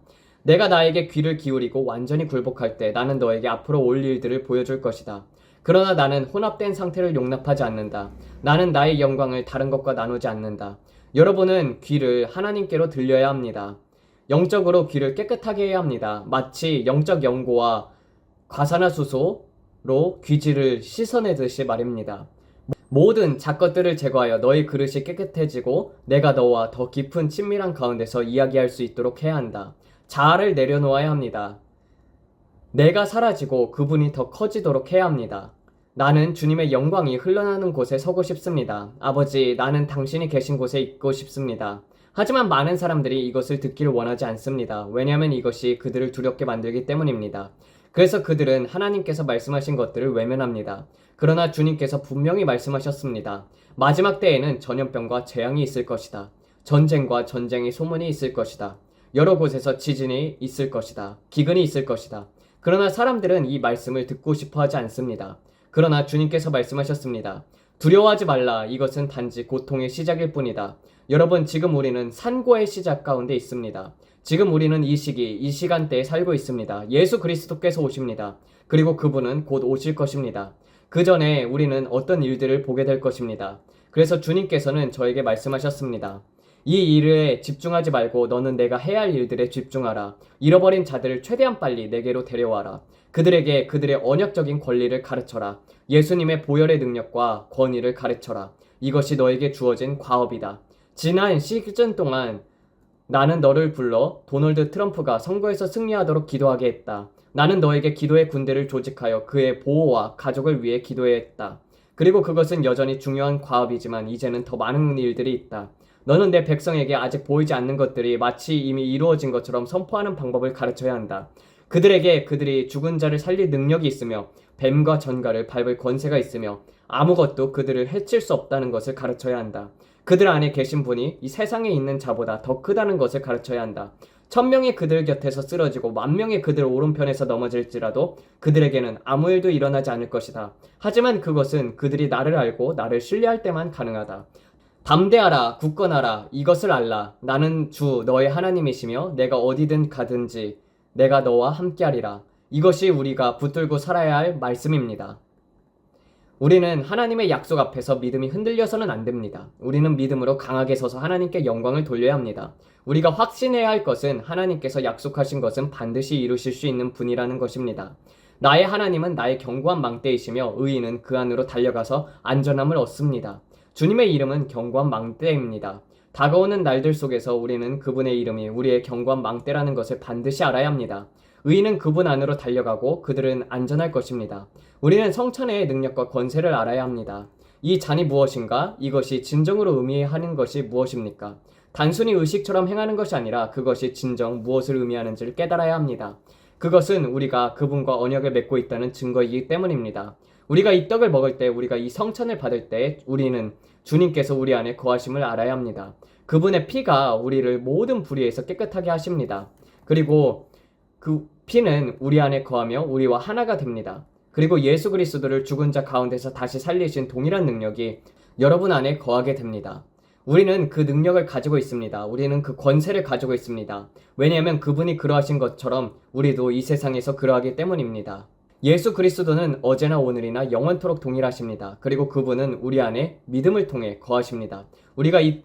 내가 나에게 귀를 기울이고 완전히 굴복할 때 나는 너에게 앞으로 올 일들을 보여줄 것이다. 그러나 나는 혼합된 상태를 용납하지 않는다. 나는 나의 영광을 다른 것과 나누지 않는다. 여러분은 귀를 하나님께로 들려야 합니다. 영적으로 귀를 깨끗하게 해야 합니다. 마치 영적 연고와 과산화수소로 귀지를 씻어내듯이 말입니다. 모든 잡것들을 제거하여 너의 그릇이 깨끗해지고 내가 너와 더 깊은 친밀한 가운데서 이야기할 수 있도록 해야 한다. 자아를 내려놓아야 합니다. 내가 사라지고 그분이 더 커지도록 해야 합니다. 나는 주님의 영광이 흘러나는 곳에 서고 싶습니다. 아버지, 나는 당신이 계신 곳에 있고 싶습니다. 하지만 많은 사람들이 이것을 듣기를 원하지 않습니다. 왜냐하면 이것이 그들을 두렵게 만들기 때문입니다. 그래서 그들은 하나님께서 말씀하신 것들을 외면합니다. 그러나 주님께서 분명히 말씀하셨습니다. 마지막 때에는 전염병과 재앙이 있을 것이다. 전쟁과 전쟁의 소문이 있을 것이다. 여러 곳에서 지진이 있을 것이다. 기근이 있을 것이다. 그러나 사람들은 이 말씀을 듣고 싶어 하지 않습니다. 그러나 주님께서 말씀하셨습니다. 두려워하지 말라. 이것은 단지 고통의 시작일 뿐이다. 여러분, 지금 우리는 산고의 시작 가운데 있습니다. 지금 우리는 이 시간대에 살고 있습니다. 예수 그리스도께서 오십니다. 그리고 그분은 곧 오실 것입니다. 그 전에 우리는 어떤 일들을 보게 될 것입니다. 그래서 주님께서는 저에게 말씀하셨습니다. 이 일에 집중하지 말고 너는 내가 해야 할 일들에 집중하라. 잃어버린 자들을 최대한 빨리 내게로 데려와라. 그들에게 그들의 언약적인 권리를 가르쳐라. 예수님의 보혈의 능력과 권위를 가르쳐라. 이것이 너에게 주어진 과업이다. 지난 시즌 동안 나는 너를 불러 도널드 트럼프가 선거에서 승리하도록 기도하게 했다. 나는 너에게 기도의 군대를 조직하여 그의 보호와 가족을 위해 기도했다. 그리고 그것은 여전히 중요한 과업이지만 이제는 더 많은 일들이 있다. 너는 내 백성에게 아직 보이지 않는 것들이 마치 이미 이루어진 것처럼 선포하는 방법을 가르쳐야 한다. 그들에게 그들이 죽은 자를 살릴 능력이 있으며 뱀과 전갈을 밟을 권세가 있으며 아무것도 그들을 해칠 수 없다는 것을 가르쳐야 한다. 그들 안에 계신 분이 이 세상에 있는 자보다 더 크다는 것을 가르쳐야 한다. 1000명이 그들 곁에서 쓰러지고 10,000명이 그들 오른편에서 넘어질지라도 그들에게는 아무 일도 일어나지 않을 것이다. 하지만 그것은 그들이 나를 알고 나를 신뢰할 때만 가능하다. 담대하라, 굳건하라, 이것을 알라. 나는 주 너의 하나님이시며 내가 어디든 가든지 내가 너와 함께하리라. 이것이 우리가 붙들고 살아야 할 말씀입니다. 우리는 하나님의 약속 앞에서 믿음이 흔들려서는 안 됩니다. 우리는 믿음으로 강하게 서서 하나님께 영광을 돌려야 합니다. 우리가 확신해야 할 것은 하나님께서 약속하신 것은 반드시 이루실 수 있는 분이라는 것입니다. 나의 하나님은 나의 견고한 망대이시며 의인은 그 안으로 달려가서 안전함을 얻습니다. 주님의 이름은 견고한 망대입니다. 다가오는 날들 속에서 우리는 그분의 이름이 우리의 견고한 망대라는 것을 반드시 알아야 합니다. 의인은 그분 안으로 달려가고 그들은 안전할 것입니다. 우리는 성찬의 능력과 권세를 알아야 합니다. 이 잔이 무엇인가? 이것이 진정으로 의미하는 것이 무엇입니까? 단순히 의식처럼 행하는 것이 아니라 그것이 진정 무엇을 의미하는지를 깨달아야 합니다. 그것은 우리가 그분과 언약을 맺고 있다는 증거이기 때문입니다. 우리가 이 떡을 먹을 때, 우리가 이 성찬을 받을 때 우리는 주님께서 우리 안에 거하심을 알아야 합니다. 그분의 피가 우리를 모든 불의에서 깨끗하게 하십니다. 그리고 그 피는 우리 안에 거하며 우리와 하나가 됩니다. 그리고 예수 그리스도를 죽은 자 가운데서 다시 살리신 동일한 능력이 여러분 안에 거하게 됩니다. 우리는 그 능력을 가지고 있습니다. 우리는 그 권세를 가지고 있습니다. 왜냐하면 그분이 그러하신 것처럼 우리도 이 세상에서 그러하기 때문입니다. 예수 그리스도는 어제나 오늘이나 영원토록 동일하십니다. 그리고 그분은 우리 안에 믿음을 통해 거하십니다. 우리가 이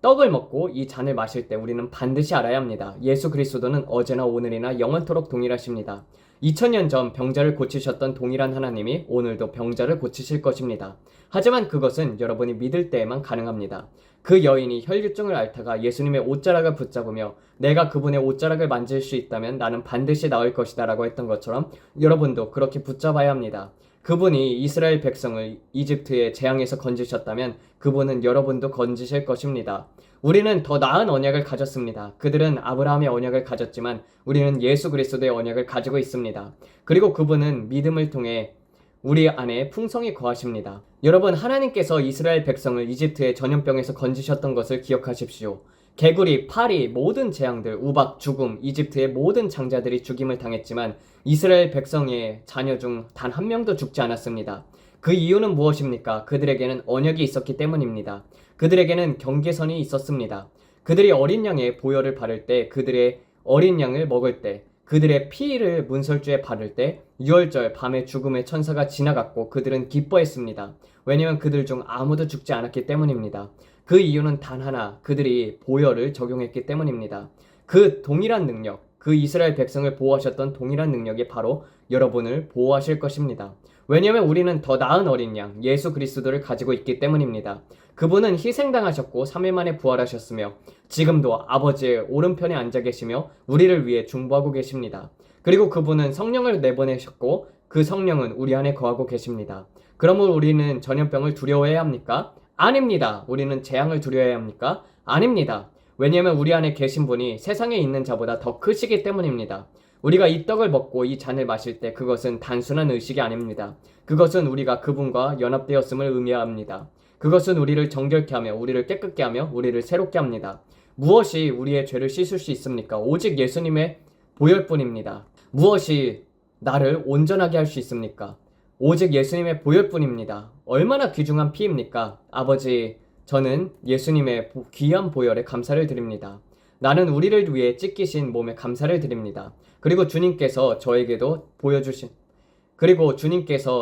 떡을 먹고 이 잔을 마실 때 우리는 반드시 알아야 합니다. 예수 그리스도는 어제나 오늘이나 영원토록 동일하십니다. 2000년 전 병자를 고치셨던 동일한 하나님이 오늘도 병자를 고치실 것입니다. 하지만 그것은 여러분이 믿을 때에만 가능합니다. 그 여인이 혈류증을 앓다가 예수님의 옷자락을 붙잡으며 내가 그분의 옷자락을 만질 수 있다면 나는 반드시 나을 것이다 라고 했던 것처럼 여러분도 그렇게 붙잡아야 합니다. 그분이 이스라엘 백성을 이집트의 재앙에서 건지셨다면 그분은 여러분도 건지실 것입니다. 우리는 더 나은 언약을 가졌습니다. 그들은 아브라함의 언약을 가졌지만 우리는 예수 그리스도의 언약을 가지고 있습니다. 그리고 그분은 믿음을 통해 우리 안에 풍성히 거하십니다. 여러분, 하나님께서 이스라엘 백성을 이집트의 전염병에서 건지셨던 것을 기억하십시오. 개구리, 파리, 모든 재앙들, 우박, 죽음, 이집트의 모든 장자들이 죽임을 당했지만 이스라엘 백성의 자녀 중 단 한 명도 죽지 않았습니다. 그 이유는 무엇입니까? 그들에게는 언약이 있었기 때문입니다. 그들에게는 경계선이 있었습니다. 그들이 어린 양의 보혈을 바를 때, 그들의 어린 양을 먹을 때, 그들의 피를 문설주에 바를 때 유월절 밤에 죽음의 천사가 지나갔고 그들은 기뻐했습니다. 왜냐하면 그들 중 아무도 죽지 않았기 때문입니다. 그 이유는 단 하나, 그들이 보혈을 적용했기 때문입니다. 그 동일한 능력, 그 이스라엘 백성을 보호하셨던 동일한 능력이 바로 여러분을 보호하실 것입니다. 왜냐하면 우리는 더 나은 어린 양, 예수 그리스도를 가지고 있기 때문입니다. 그분은 희생당하셨고 3일 만에 부활하셨으며 지금도 아버지의 오른편에 앉아 계시며 우리를 위해 중보하고 계십니다. 그리고 그분은 성령을 내보내셨고 그 성령은 우리 안에 거하고 계십니다. 그러므로 우리는 전염병을 두려워해야 합니까? 아닙니다. 우리는 재앙을 두려워해야 합니까? 아닙니다. 왜냐하면 우리 안에 계신 분이 세상에 있는 자보다 더 크시기 때문입니다. 우리가 이 떡을 먹고 이 잔을 마실 때 그것은 단순한 의식이 아닙니다. 그것은 우리가 그분과 연합되었음을 의미합니다. 그것은 우리를 정결케 하며 우리를 깨끗게 하며 우리를 새롭게 합니다. 무엇이 우리의 죄를 씻을 수 있습니까? 오직 예수님의 보혈뿐입니다. 무엇이 나를 온전하게 할 수 있습니까? 오직 예수님의 보혈뿐입니다. 얼마나 귀중한 피입니까? 아버지, 저는 예수님의 귀한 보혈에 감사를 드립니다. 나는 우리를 위해 찢기신 몸에 감사를 드립니다. 그리고 주님께서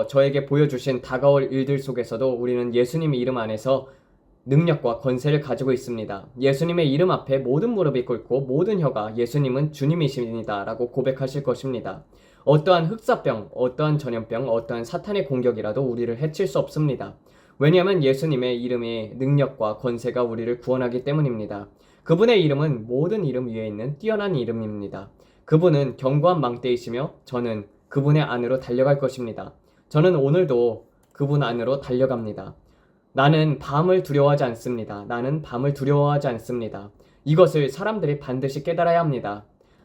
저에게 보여주신 다가올 일들 속에서도 우리는 예수님의 이름 안에서 능력과 권세를 가지고 있습니다. 예수님의 이름 앞에 모든 무릎이 꿇고 모든 혀가 예수님은 주님이십니다 라고 고백하실 것입니다. 어떠한 흑사병, 어떠한 전염병, 어떠한 사탄의 공격이라도 우리를 해칠 수 없습니다. 왜냐하면 예수님의 이름의 능력과 권세가 우리를 구원하기 때문입니다. 그분의 이름은 모든 이름 위에 있는 뛰어난 이름입니다. 그분은 견고한 망대이시며 저는 그분의 안으로 달려갈 것입니다. 저는 오늘도 그분 안으로 달려갑니다. 나는 밤을 두려워하지 않습니다. 나는 밤을 두려워하지 않습니다. 이것을 사람들이 반드시 깨달아야 합니다.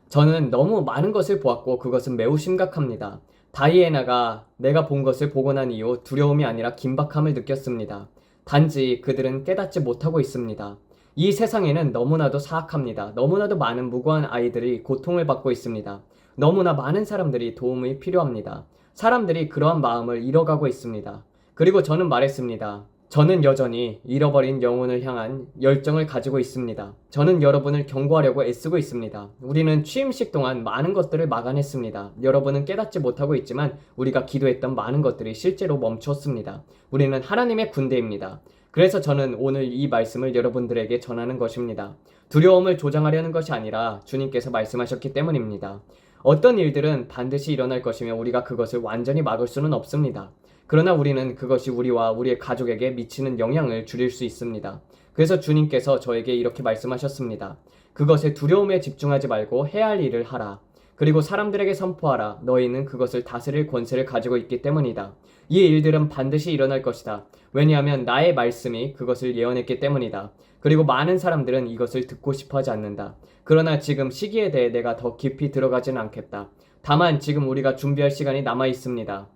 저는 너무 많은 것을 보았고 그것은 매우 심각합니다. 다이애나가 내가 본 것을 보고 난 이후 두려움이 아니라 긴박함을 느꼈습니다. 단지 그들은 깨닫지 못하고 있습니다. 이 세상에는 너무나도 사악합니다. 너무나도 많은 무고한 아이들이 고통을 받고 있습니다. 너무나 많은 사람들이 도움이 필요합니다. 사람들이 그러한 마음을 잃어가고 있습니다. 그리고 저는 말했습니다. 저는 여전히 잃어버린 영혼을 향한 열정을 가지고 있습니다. 저는 여러분을 경고하려고 애쓰고 있습니다. 우리는 취임식 동안 많은 것들을 막아냈습니다. 여러분은 깨닫지 못하고 있지만 우리가 기도했던 많은 것들이 실제로 멈췄습니다. 우리는 하나님의 군대입니다. 그래서 저는 오늘 이 말씀을 여러분들에게 전하는 것입니다. 두려움을 조장하려는 것이 아니라 주님께서 말씀하셨기 때문입니다. 어떤 일들은 반드시 일어날 것이며 우리가 그것을 완전히 막을 수는 없습니다. 그러나 우리는 그것이 우리와 우리의 가족에게 미치는 영향을 줄일 수 있습니다. 그래서 주님께서 저에게 이렇게 말씀하셨습니다. 그것에 두려움에 집중하지 말고 해야 할 일을 하라. 그리고 사람들에게 선포하라. 너희는 그것을 다스릴 권세를 가지고 있기 때문이다. 이 일들은 반드시 일어날 것이다. 왜냐하면 나의 말씀이 그것을 예언했기 때문이다. 그리고 많은 사람들은 이것을 듣고 싶어 하지 않는다. 그러나 지금 시기에 대해 내가 더 깊이 들어가지는 않겠다. 다만 지금 우리가 준비할 시간이 남아 있습니다.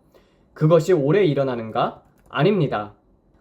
그것이 올해 일어나는가? 아닙니다.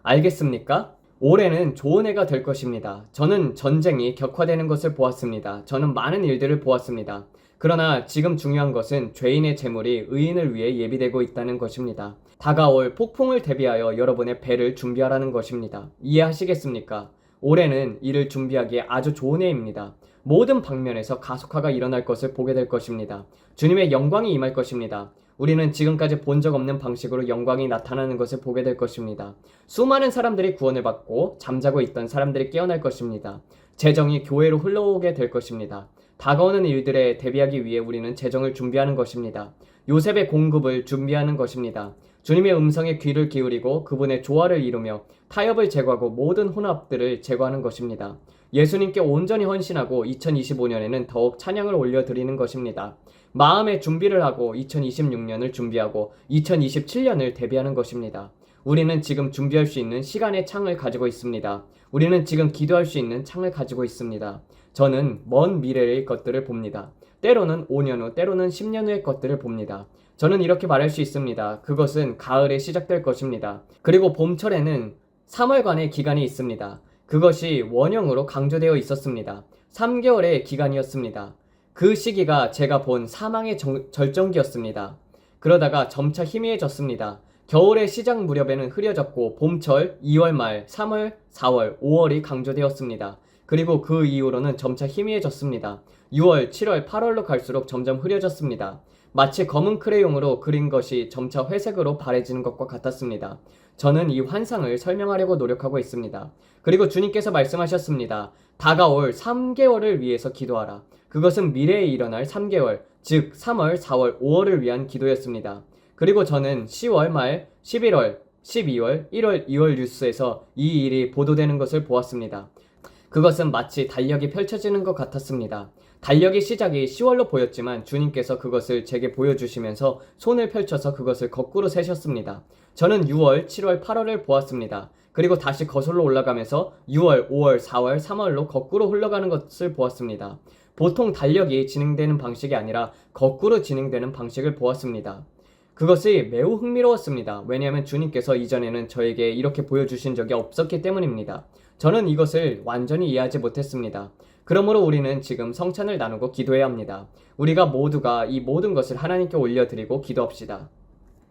알겠습니까? 올해는 좋은 해가 될 것입니다. 저는 전쟁이 격화되는 것을 보았습니다. 저는 많은 일들을 보았습니다. 그러나 지금 중요한 것은 죄인의 재물이 의인을 위해 예비되고 있다는 것입니다. 다가올 폭풍을 대비하여 여러분의 배를 준비하라는 것입니다. 이해하시겠습니까? 올해는 이를 준비하기에 아주 좋은 해입니다. 모든 방면에서 가속화가 일어날 것을 보게 될 것입니다. 주님의 영광이 임할 것입니다. 우리는 지금까지 본 적 없는 방식으로 영광이 나타나는 것을 보게 될 것입니다. 수많은 사람들이 구원을 받고 잠자고 있던 사람들이 깨어날 것입니다. 재정이 교회로 흘러오게 될 것입니다. 다가오는 일들에 대비하기 위해 우리는 재정을 준비하는 것입니다. 요셉의 공급을 준비하는 것입니다. 주님의 음성에 귀를 기울이고 그분의 조화를 이루며 타협을 제거하고 모든 혼합들을 제거하는 것입니다. 예수님께 온전히 헌신하고 2025년에는 더욱 찬양을 올려드리는 것입니다. 마음의 준비를 하고 2026년을 준비하고 2027년을 대비하는 것입니다. 우리는 지금 준비할 수 있는 시간의 창을 가지고 있습니다. 우리는 지금 기도할 수 있는 창을 가지고 있습니다. 저는 먼 미래의 것들을 봅니다. 때로는 5년 후, 때로는 10년 후의 것들을 봅니다. 저는 이렇게 말할 수 있습니다. 그것은 가을에 시작될 것입니다. 그리고 봄철에는 3월간의 기간이 있습니다. 그것이 원형으로 강조되어 있었습니다. 3개월의 기간이었습니다. 그 시기가 제가 본 사망의 절정기였습니다. 그러다가 점차 희미해졌습니다. 겨울의 시작 무렵에는 흐려졌고 봄철 2월 말, 3월, 4월, 5월이 강조되었습니다. 그리고 그 이후로는 점차 희미해졌습니다. 6월, 7월, 8월로 갈수록 점점 흐려졌습니다. 마치 검은 크레용으로 그린 것이 점차 회색으로 바래지는 것과 같았습니다. 저는 이 환상을 설명하려고 노력하고 있습니다. 그리고 주님께서 말씀하셨습니다. 다가올 3개월을 위해서 기도하라. 그것은 미래에 일어날 3개월, 즉 3월, 4월, 5월을 위한 기도였습니다. 그리고 저는 10월 말, 11월, 12월, 1월, 2월 뉴스에서 이 일이 보도되는 것을 보았습니다. 그것은 마치 달력이 펼쳐지는 것 같았습니다. 달력의 시작이 10월로 보였지만 주님께서 그것을 제게 보여주시면서 손을 펼쳐서 그것을 거꾸로 세셨습니다. 저는 6월, 7월, 8월을 보았습니다. 그리고 다시 거슬러 올라가면서 6월, 5월, 4월, 3월로 거꾸로 흘러가는 것을 보았습니다. 보통 달력이 진행되는 방식이 아니라 거꾸로 진행되는 방식을 보았습니다. 그것이 매우 흥미로웠습니다. 왜냐하면 주님께서 이전에는 저에게 이렇게 보여주신 적이 없었기 때문입니다. 저는 이것을 완전히 이해하지 못했습니다. 그러므로 우리는 지금 성찬을 나누고 기도해야 합니다. 우리가 모두가 이 모든 것을 하나님께 올려드리고 기도합시다.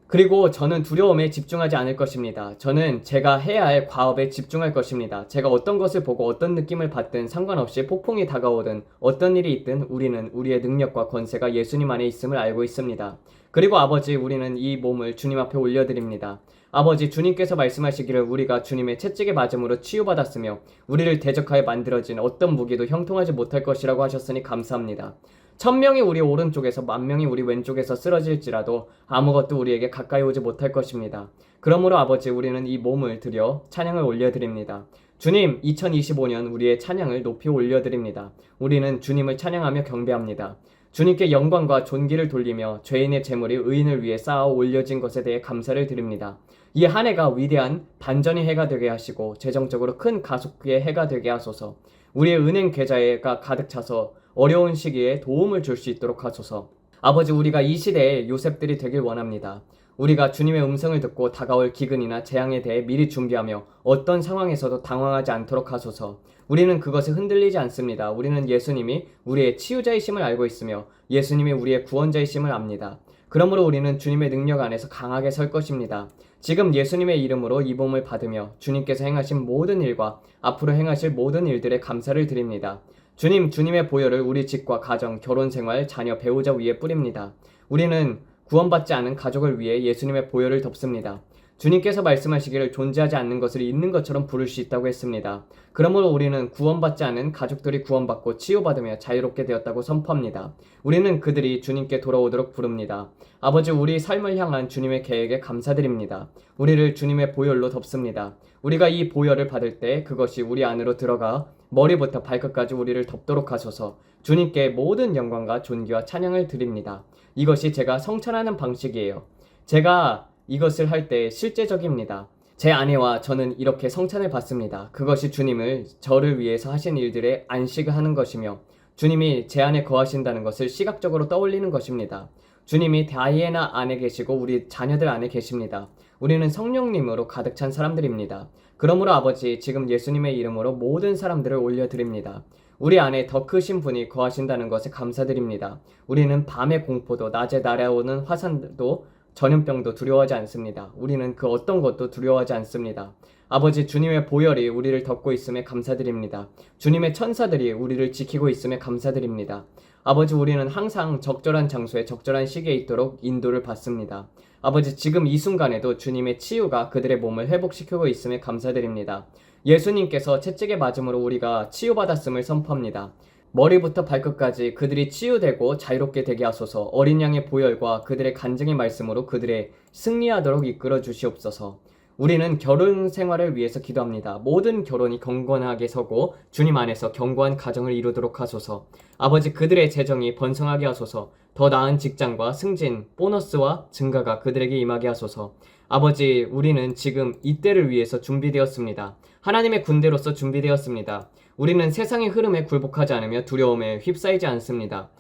그리고 저는 두려움에 집중하지 않을 것입니다. 저는 제가 해야 할 과업에 집중할 것입니다. 제가 어떤 것을 보고 어떤 느낌을 받든 상관없이 폭풍이 다가오든 어떤 일이 있든 우리는 우리의 능력과 권세가 예수님 안에 있음을 알고 있습니다. 그리고 아버지, 우리는 이 몸을 주님 앞에 올려드립니다. 아버지, 주님께서 말씀하시기를 우리가 주님의 채찍에 맞음으로 치유받았으며 우리를 대적하여 만들어진 어떤 무기도 형통하지 못할 것이라고 하셨으니 감사합니다. 1000명이 우리 오른쪽에서 10,000명이 우리 왼쪽에서 쓰러질지라도 아무것도 우리에게 가까이 오지 못할 것입니다. 그러므로 아버지, 우리는 이 몸을 드려 찬양을 올려드립니다. 주님, 2025년 우리의 찬양을 높이 올려드립니다. 우리는 주님을 찬양하며 경배합니다. 주님께 영광과 존귀를 돌리며 죄인의 재물이 의인을 위해 쌓아 올려진 것에 대해 감사를 드립니다. 이 한 해가 위대한 반전의 해가 되게 하시고 재정적으로 큰 가속기의 해가 되게 하소서. 우리의 은행 계좌가 가득 차서 어려운 시기에 도움을 줄 수 있도록 하소서. 아버지, 우리가 이 시대의 요셉들이 되길 원합니다. 우리가 주님의 음성을 듣고 다가올 기근이나 재앙에 대해 미리 준비하며 어떤 상황에서도 당황하지 않도록 하소서. 우리는 그것에 흔들리지 않습니다. 우리는 예수님이 우리의 치유자이심을 알고 있으며 예수님이 우리의 구원자이심을 압니다. 그러므로 우리는 주님의 능력 안에서 강하게 설 것입니다. 지금 예수님의 이름으로 이 몸을 받으며 주님께서 행하신 모든 일과 앞으로 행하실 모든 일들에 감사를 드립니다. 주님, 주님의 보혈을 우리 집과 가정, 결혼생활, 자녀, 배우자 위에 뿌립니다. 우리는 구원받지 않은 가족을 위해 예수님의 보혈을 덮습니다. 주님께서 말씀하시기를 존재하지 않는 것을 있는 것처럼 부를 수 있다고 했습니다. 그러므로 우리는 구원받지 않은 가족들이 구원받고 치유받으며 자유롭게 되었다고 선포합니다. 우리는 그들이 주님께 돌아오도록 부릅니다. 아버지, 우리 삶을 향한 주님의 계획에 감사드립니다. 우리를 주님의 보혈로 덮습니다. 우리가 이 보혈을 받을 때 그것이 우리 안으로 들어가 머리부터 발끝까지 우리를 덮도록 하소서. 주님께 모든 영광과 존귀와 찬양을 드립니다. 이것이 제가 성찬하는 방식이에요. 제가 이것을 할 때 실제적입니다. 제 아내와 저는 이렇게 성찬을 받습니다. 그것이 주님을 저를 위해서 하신 일들에 안식을 하는 것이며 주님이 제 안에 거하신다는 것을 시각적으로 떠올리는 것입니다. 주님이 다이애나 안에 계시고 우리 자녀들 안에 계십니다. 우리는 성령님으로 가득 찬 사람들입니다. 그러므로 아버지, 지금 예수님의 이름으로 모든 사람들을 올려드립니다. 우리 안에 더 크신 분이 거하신다는 것에 감사드립니다. 우리는 밤의 공포도 낮에 날아오는 화산도 전염병도 두려워하지 않습니다. 우리는 그 어떤 것도 두려워하지 않습니다. 아버지, 주님의 보혈이 우리를 덮고 있음에 감사드립니다. 주님의 천사들이 우리를 지키고 있음에 감사드립니다. 아버지, 우리는 항상 적절한 장소에 적절한 시기에 있도록 인도를 받습니다. 아버지, 지금 이 순간에도 주님의 치유가 그들의 몸을 회복시키고 있음에 감사드립니다. 예수님께서 채찍에 맞음으로 우리가 치유받았음을 선포합니다. 머리부터 발끝까지 그들이 치유되고 자유롭게 되게 하소서. 어린 양의 보혈과 그들의 간증의 말씀으로 그들의 승리하도록 이끌어 주시옵소서. 우리는 결혼 생활을 위해서 기도합니다. 모든 결혼이 경건하게 서고 주님 안에서 견고한 가정을 이루도록 하소서. 아버지, 그들의 재정이 번성하게 하소서. 더 나은 직장과 승진, 보너스와 증가가 그들에게 임하게 하소서. 아버지, 우리는 지금 이때를 위해서 준비되었습니다. 하나님의 군대로서 준비되었습니다. 우리는 세상의 흐름에 굴복하지 않으며 두려움에 휩싸이지 않습니다.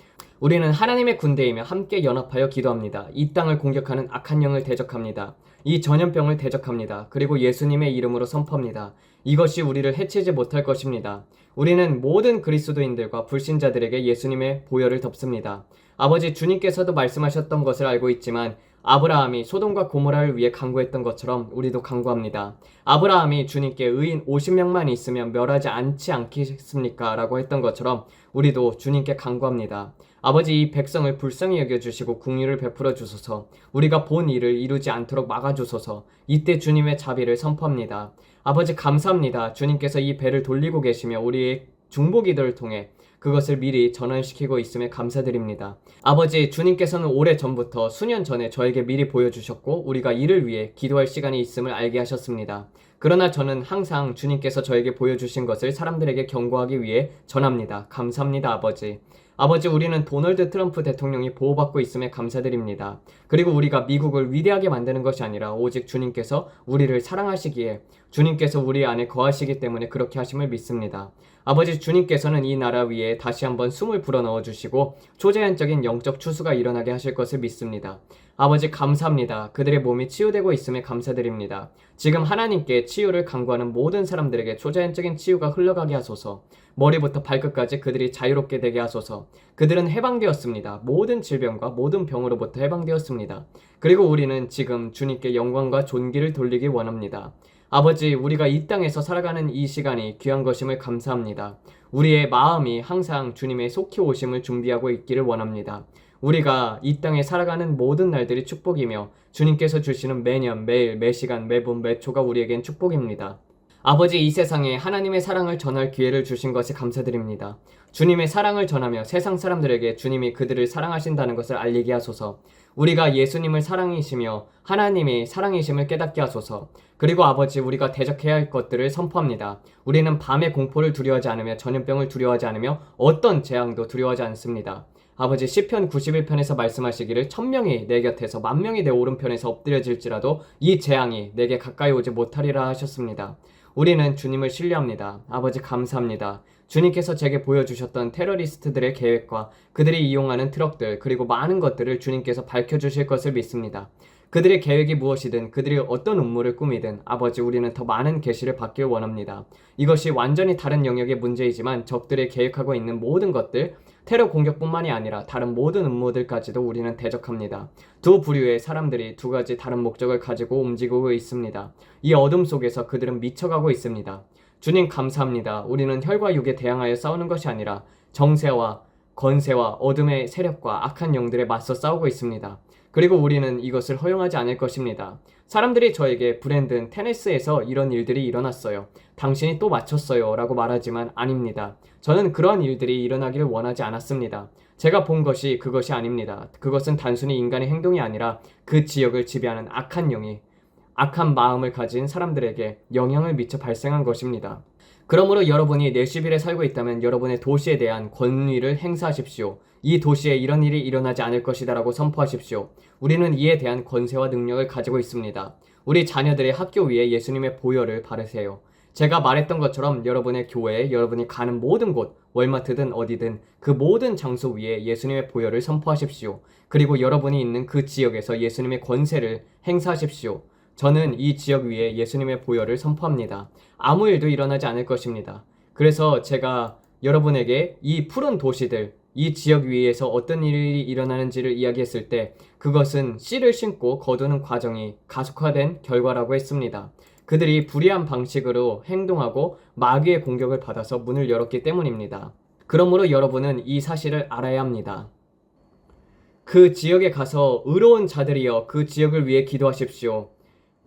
우리는 하나님의 군대이며 함께 연합하여 기도합니다. 이 땅을 공격하는 악한 영을 대적합니다. 이 전염병을 대적합니다. 그리고 예수님의 이름으로 선포합니다. 이것이 우리를 해치지 못할 것입니다. 우리는 모든 그리스도인들과 불신자들에게 예수님의 보혈을 덮습니다. 아버지, 주님께서도 말씀하셨던 것을 알고 있지만 아브라함이 소돔과 고모라를 위해 간구했던 것처럼 우리도 간구합니다. 아브라함이 주님께 의인 50명만 있으면 멸하지 않지 않겠습니까? 라고 했던 것처럼 우리도 주님께 간구합니다. 아버지, 이 백성을 불쌍히 여겨주시고 긍휼을 베풀어 주소서. 우리가 본 일을 이루지 않도록 막아주소서. 이때 주님의 자비를 선포합니다. 아버지, 감사합니다. 주님께서 이 배를 돌리고 계시며 우리의 중보기도를 통해 그것을 미리 전환시키고 있음에 감사드립니다. 아버지, 주님께서는 오래전부터 수년 전에 저에게 미리 보여주셨고 우리가 이를 위해 기도할 시간이 있음을 알게 하셨습니다. 그러나 저는 항상 주님께서 저에게 보여주신 것을 사람들에게 경고하기 위해 전합니다. 감사합니다, 아버지. 아버지, 우리는 도널드 트럼프 대통령이 보호받고 있음에 감사드립니다. 그리고 우리가 미국을 위대하게 만드는 것이 아니라 오직 주님께서 우리를 사랑하시기에 주님께서 우리 안에 거하시기 때문에 그렇게 하심을 믿습니다. 아버지, 주님께서는 이 나라 위에 다시 한번 숨을 불어넣어 주시고 초자연적인 영적 추수가 일어나게 하실 것을 믿습니다. 아버지, 감사합니다. 그들의 몸이 치유되고 있음에 감사드립니다. 지금 하나님께 치유를 간구하는 모든 사람들에게 초자연적인 치유가 흘러가게 하소서. 머리부터 발끝까지 그들이 자유롭게 되게 하소서. 그들은 해방되었습니다. 모든 질병과 모든 병으로부터 해방되었습니다. 그리고 우리는 지금 주님께 영광과 존귀를 돌리기 원합니다. 아버지, 우리가 이 땅에서 살아가는 이 시간이 귀한 것임을 감사합니다. 우리의 마음이 항상 주님의 속히 오심을 준비하고 있기를 원합니다. 우리가 이 땅에 살아가는 모든 날들이 축복이며 주님께서 주시는 매년, 매일, 매시간, 매분, 매초가 우리에겐 축복입니다. 아버지, 이 세상에 하나님의 사랑을 전할 기회를 주신 것에 감사드립니다. 주님의 사랑을 전하며 세상 사람들에게 주님이 그들을 사랑하신다는 것을 알리게 하소서. 우리가 예수님을 사랑이시며 하나님이 사랑이심을 깨닫게 하소서. 그리고 아버지, 우리가 대적해야 할 것들을 선포합니다. 우리는 밤의 공포를 두려워하지 않으며 전염병을 두려워하지 않으며 어떤 재앙도 두려워하지 않습니다. 아버지, 시편 91편에서 말씀하시기를 1000명이 내 곁에서 10,000명이 내 오른편에서 엎드려질지라도 이 재앙이 내게 가까이 오지 못하리라 하셨습니다. 우리는 주님을 신뢰합니다. 아버지, 감사합니다. 주님께서 제게 보여주셨던 테러리스트들의 계획과 그들이 이용하는 트럭들, 그리고 많은 것들을 주님께서 밝혀주실 것을 믿습니다. 그들의 계획이 무엇이든, 그들이 어떤 음모를 꾸미든 아버지, 우리는 더 많은 계시를 받길 원합니다. 이것이 완전히 다른 영역의 문제이지만 적들이 계획하고 있는 모든 것들, 테러 공격뿐만이 아니라 다른 모든 음모들까지도 우리는 대적합니다. 두 부류의 사람들이 두 가지 다른 목적을 가지고 움직이고 있습니다. 이 어둠 속에서 그들은 미쳐가고 있습니다. 주님, 감사합니다. 우리는 혈과 육에 대항하여 싸우는 것이 아니라 정세와 건세와 어둠의 세력과 악한 영들에 맞서 싸우고 있습니다. 그리고 우리는 이것을 허용하지 않을 것입니다. 사람들이 저에게 브랜든, 테네스에서 이런 일들이 일어났어요. 당신이 또 맞췄어요 라고 말하지만 아닙니다. 저는 그런 일들이 일어나기를 원하지 않았습니다. 제가 본 것이 그것이 아닙니다. 그것은 단순히 인간의 행동이 아니라 그 지역을 지배하는 악한 영이 악한 마음을 가진 사람들에게 영향을 미쳐 발생한 것입니다. 그러므로 여러분이 내슈빌에 살고 있다면 여러분의 도시에 대한 권위를 행사하십시오. 이 도시에 이런 일이 일어나지 않을 것이다 라고 선포하십시오. 우리는 이에 대한 권세와 능력을 가지고 있습니다. 우리 자녀들의 학교 위에 예수님의 보혈을 바르세요. 제가 말했던 것처럼 여러분의 교회, 여러분이 가는 모든 곳, 월마트든 어디든 그 모든 장소 위에 예수님의 보혈을 선포하십시오. 그리고 여러분이 있는 그 지역에서 예수님의 권세를 행사하십시오. 저는 이 지역 위에 예수님의 보혈을 선포합니다. 아무 일도 일어나지 않을 것입니다. 그래서 제가 여러분에게 이 푸른 도시들, 이 지역 위에서 어떤 일이 일어나는지를 이야기했을 때 그것은 씨를 심고 거두는 과정이 가속화된 결과라고 했습니다. 그들이 불의한 방식으로 행동하고 마귀의 공격을 받아서 문을 열었기 때문입니다. 그러므로 여러분은 이 사실을 알아야 합니다. 그 지역에 가서 의로운 자들이여 그 지역을 위해 기도하십시오.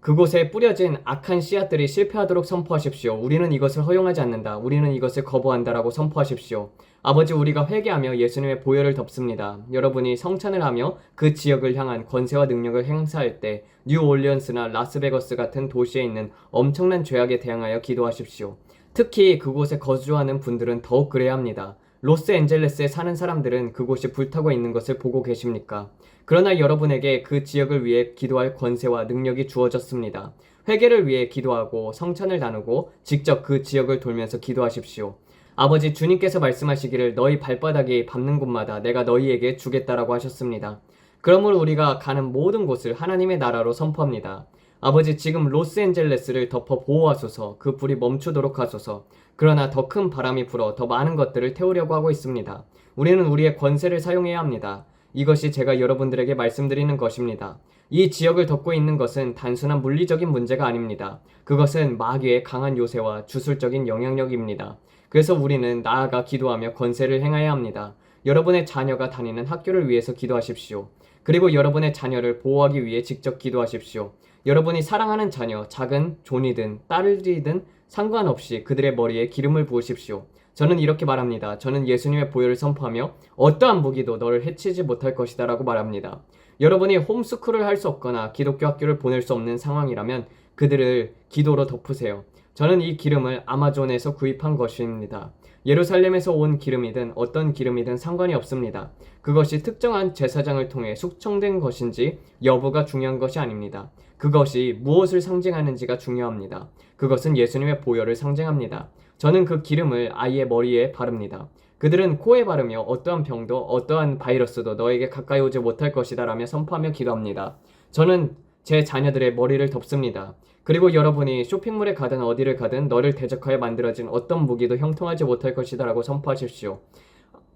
그곳에 뿌려진 악한 씨앗들이 실패하도록 선포하십시오. 우리는 이것을 허용하지 않는다. 우리는 이것을 거부한다라고 선포하십시오. 아버지, 우리가 회개하며 예수님의 보혈을 덮습니다. 여러분이 성찬을 하며 그 지역을 향한 권세와 능력을 행사할 때 뉴올리언스나 라스베거스 같은 도시에 있는 엄청난 죄악에 대항하여 기도하십시오. 특히 그곳에 거주하는 분들은 더욱 그래야 합니다. 로스앤젤레스에 사는 사람들은 그곳이 불타고 있는 것을 보고 계십니까? 그러나 여러분에게 그 지역을 위해 기도할 권세와 능력이 주어졌습니다. 회개를 위해 기도하고 성찬을 나누고 직접 그 지역을 돌면서 기도하십시오. 아버지, 주님께서 말씀하시기를 너희 발바닥이 밟는 곳마다 내가 너희에게 주겠다라고 하셨습니다. 그러므로 우리가 가는 모든 곳을 하나님의 나라로 선포합니다. 아버지, 지금 로스앤젤레스를 덮어 보호하소서. 그 불이 멈추도록 하소서. 그러나 더 큰 바람이 불어 더 많은 것들을 태우려고 하고 있습니다. 우리는 우리의 권세를 사용해야 합니다. 이것이 제가 여러분들에게 말씀드리는 것입니다. 이 지역을 덮고 있는 것은 단순한 물리적인 문제가 아닙니다. 그것은 마귀의 강한 요새와 주술적인 영향력입니다. 그래서 우리는 나아가 기도하며 권세를 행해야 합니다. 여러분의 자녀가 다니는 학교를 위해서 기도하십시오. 그리고 여러분의 자녀를 보호하기 위해 직접 기도하십시오. 여러분이 사랑하는 자녀, 작은 존이든 딸이든 상관없이 그들의 머리에 기름을 부으십시오. 저는 이렇게 말합니다. 저는 예수님의 보혈을 선포하며 어떠한 무기도 너를 해치지 못할 것이다 라고 말합니다. 여러분이 홈스쿨을 할 수 없거나 기독교 학교를 보낼 수 없는 상황이라면 그들을 기도로 덮으세요. 저는 이 기름을 아마존에서 구입한 것입니다. 예루살렘에서 온 기름이든 어떤 기름이든 상관이 없습니다. 그것이 특정한 제사장을 통해 숙청된 것인지 여부가 중요한 것이 아닙니다. 그것이 무엇을 상징하는지가 중요합니다. 그것은 예수님의 보혈을 상징합니다. 저는 그 기름을 아이의 머리에 바릅니다. 그들은 코에 바르며 어떠한 병도 어떠한 바이러스도 너에게 가까이 오지 못할 것이다 라며 선포하며 기도합니다. 저는 제 자녀들의 머리를 덮습니다. 그리고 여러분이 쇼핑몰에 가든 어디를 가든 너를 대적하여 만들어진 어떤 무기도 형통하지 못할 것이다 라고 선포하십시오.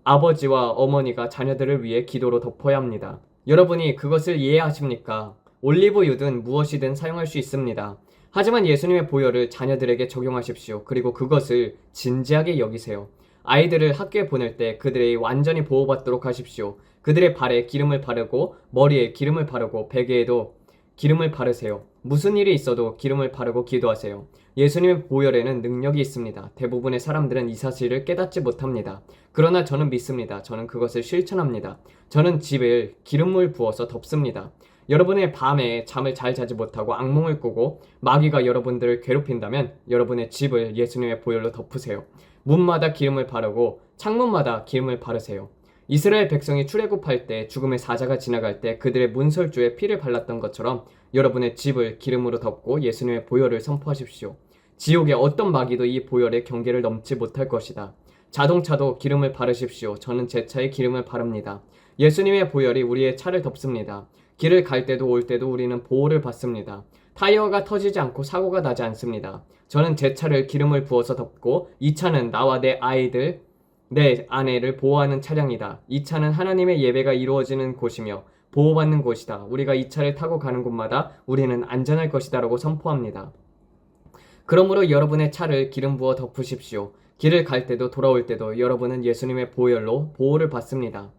아버지와 어머니가 자녀들을 위해 기도로 덮어야 합니다. 여러분이 그것을 이해하십니까? 올리브유든 무엇이든 사용할 수 있습니다. 하지만 예수님의 보혈을 자녀들에게 적용하십시오. 그리고 그것을 진지하게 여기세요. 아이들을 학교에 보낼 때 그들이 완전히 보호받도록 하십시오. 그들의 발에 기름을 바르고 머리에 기름을 바르고 베개에도 기름을 바르세요. 무슨 일이 있어도 기름을 바르고 기도하세요. 예수님의 보혈에는 능력이 있습니다. 대부분의 사람들은 이 사실을 깨닫지 못합니다. 그러나 저는 믿습니다. 저는 그것을 실천합니다. 저는 집에 기름을 부어서 덮습니다. 여러분의 밤에 잠을 잘 자지 못하고 악몽을 꾸고 마귀가 여러분들을 괴롭힌다면 여러분의 집을 예수님의 보혈로 덮으세요. 문마다 기름을 바르고 창문마다 기름을 바르세요. 이스라엘 백성이 출애굽할 때 죽음의 사자가 지나갈 때 그들의 문설주에 피를 발랐던 것처럼 여러분의 집을 기름으로 덮고 예수님의 보혈을 선포하십시오. 지옥의 어떤 마귀도 이 보혈의 경계를 넘지 못할 것이다. 자동차도 기름을 바르십시오. 저는 제 차에 기름을 바릅니다. 예수님의 보혈이 우리의 차를 덮습니다. 길을 갈 때도 올 때도 우리는 보호를 받습니다. 타이어가 터지지 않고 사고가 나지 않습니다. 저는 제 차를 기름을 부어서 덮고 이 차는 나와 내 아이들, 내 아내를 보호하는 차량이다. 이 차는 하나님의 예배가 이루어지는 곳이며 보호받는 곳이다. 우리가 이 차를 타고 가는 곳마다 우리는 안전할 것이다 라고 선포합니다. 그러므로 여러분의 차를 기름 부어 덮으십시오. 길을 갈 때도 돌아올 때도 여러분은 예수님의 보혈로 보호를 받습니다.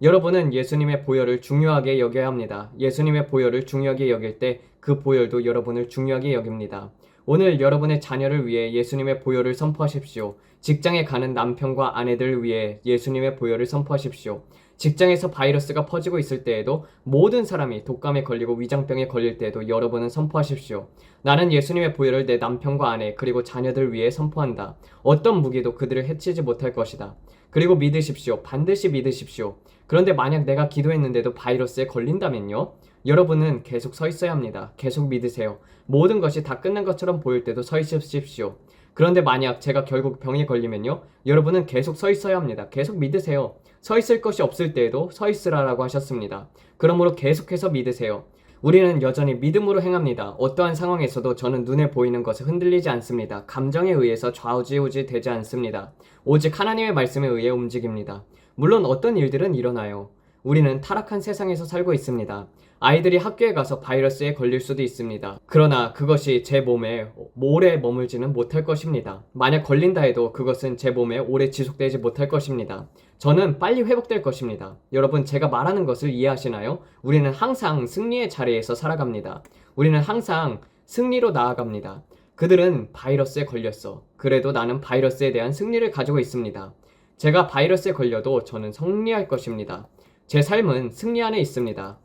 여러분은 예수님의 보혈을 중요하게 여겨야 합니다. 예수님의 보혈을 중요하게 여길 때 그 보혈도 여러분을 중요하게 여깁니다. 오늘 여러분의 자녀를 위해 예수님의 보혈을 선포하십시오. 직장에 가는 남편과 아내들을 위해 예수님의 보혈을 선포하십시오. 직장에서 바이러스가 퍼지고 있을 때에도 모든 사람이 독감에 걸리고 위장병에 걸릴 때에도 여러분은 선포하십시오. 나는 예수님의 보혈을 내 남편과 아내 그리고 자녀들 위해 선포한다. 어떤 무기도 그들을 해치지 못할 것이다. 그리고 믿으십시오. 반드시 믿으십시오. 그런데 만약 내가 기도했는데도 바이러스에 걸린다면요? 여러분은 계속 서 있어야 합니다. 계속 믿으세요. 모든 것이 다 끝난 것처럼 보일 때도 서 있으십시오. 그런데 만약 제가 결국 병에 걸리면요, 여러분은 계속 서 있어야 합니다. 계속 믿으세요. 서 있을 것이 없을 때에도 서 있으라라고 하셨습니다. 그러므로 계속해서 믿으세요. 우리는 여전히 믿음으로 행합니다. 어떠한 상황에서도 저는 눈에 보이는 것에 흔들리지 않습니다. 감정에 의해서 좌우지우지 되지 않습니다. 오직 하나님의 말씀에 의해 움직입니다. 물론 어떤 일들은 일어나요. 우리는 타락한 세상에서 살고 있습니다. 아이들이 학교에 가서 바이러스에 걸릴 수도 있습니다. 그러나 그것이 제 몸에 오래 머물지는 못할 것입니다. 만약 걸린다 해도 그것은 제 몸에 오래 지속되지 못할 것입니다. 저는 빨리 회복될 것입니다. 여러분, 제가 말하는 것을 이해하시나요? 우리는 항상 승리의 자리에서 살아갑니다. 우리는 항상 승리로 나아갑니다. 그들은 바이러스에 걸렸어. 그래도 나는 바이러스에 대한 승리를 가지고 있습니다. 제가 바이러스에 걸려도 저는 승리할 것입니다. 제 삶은 승리 안에 있습니다.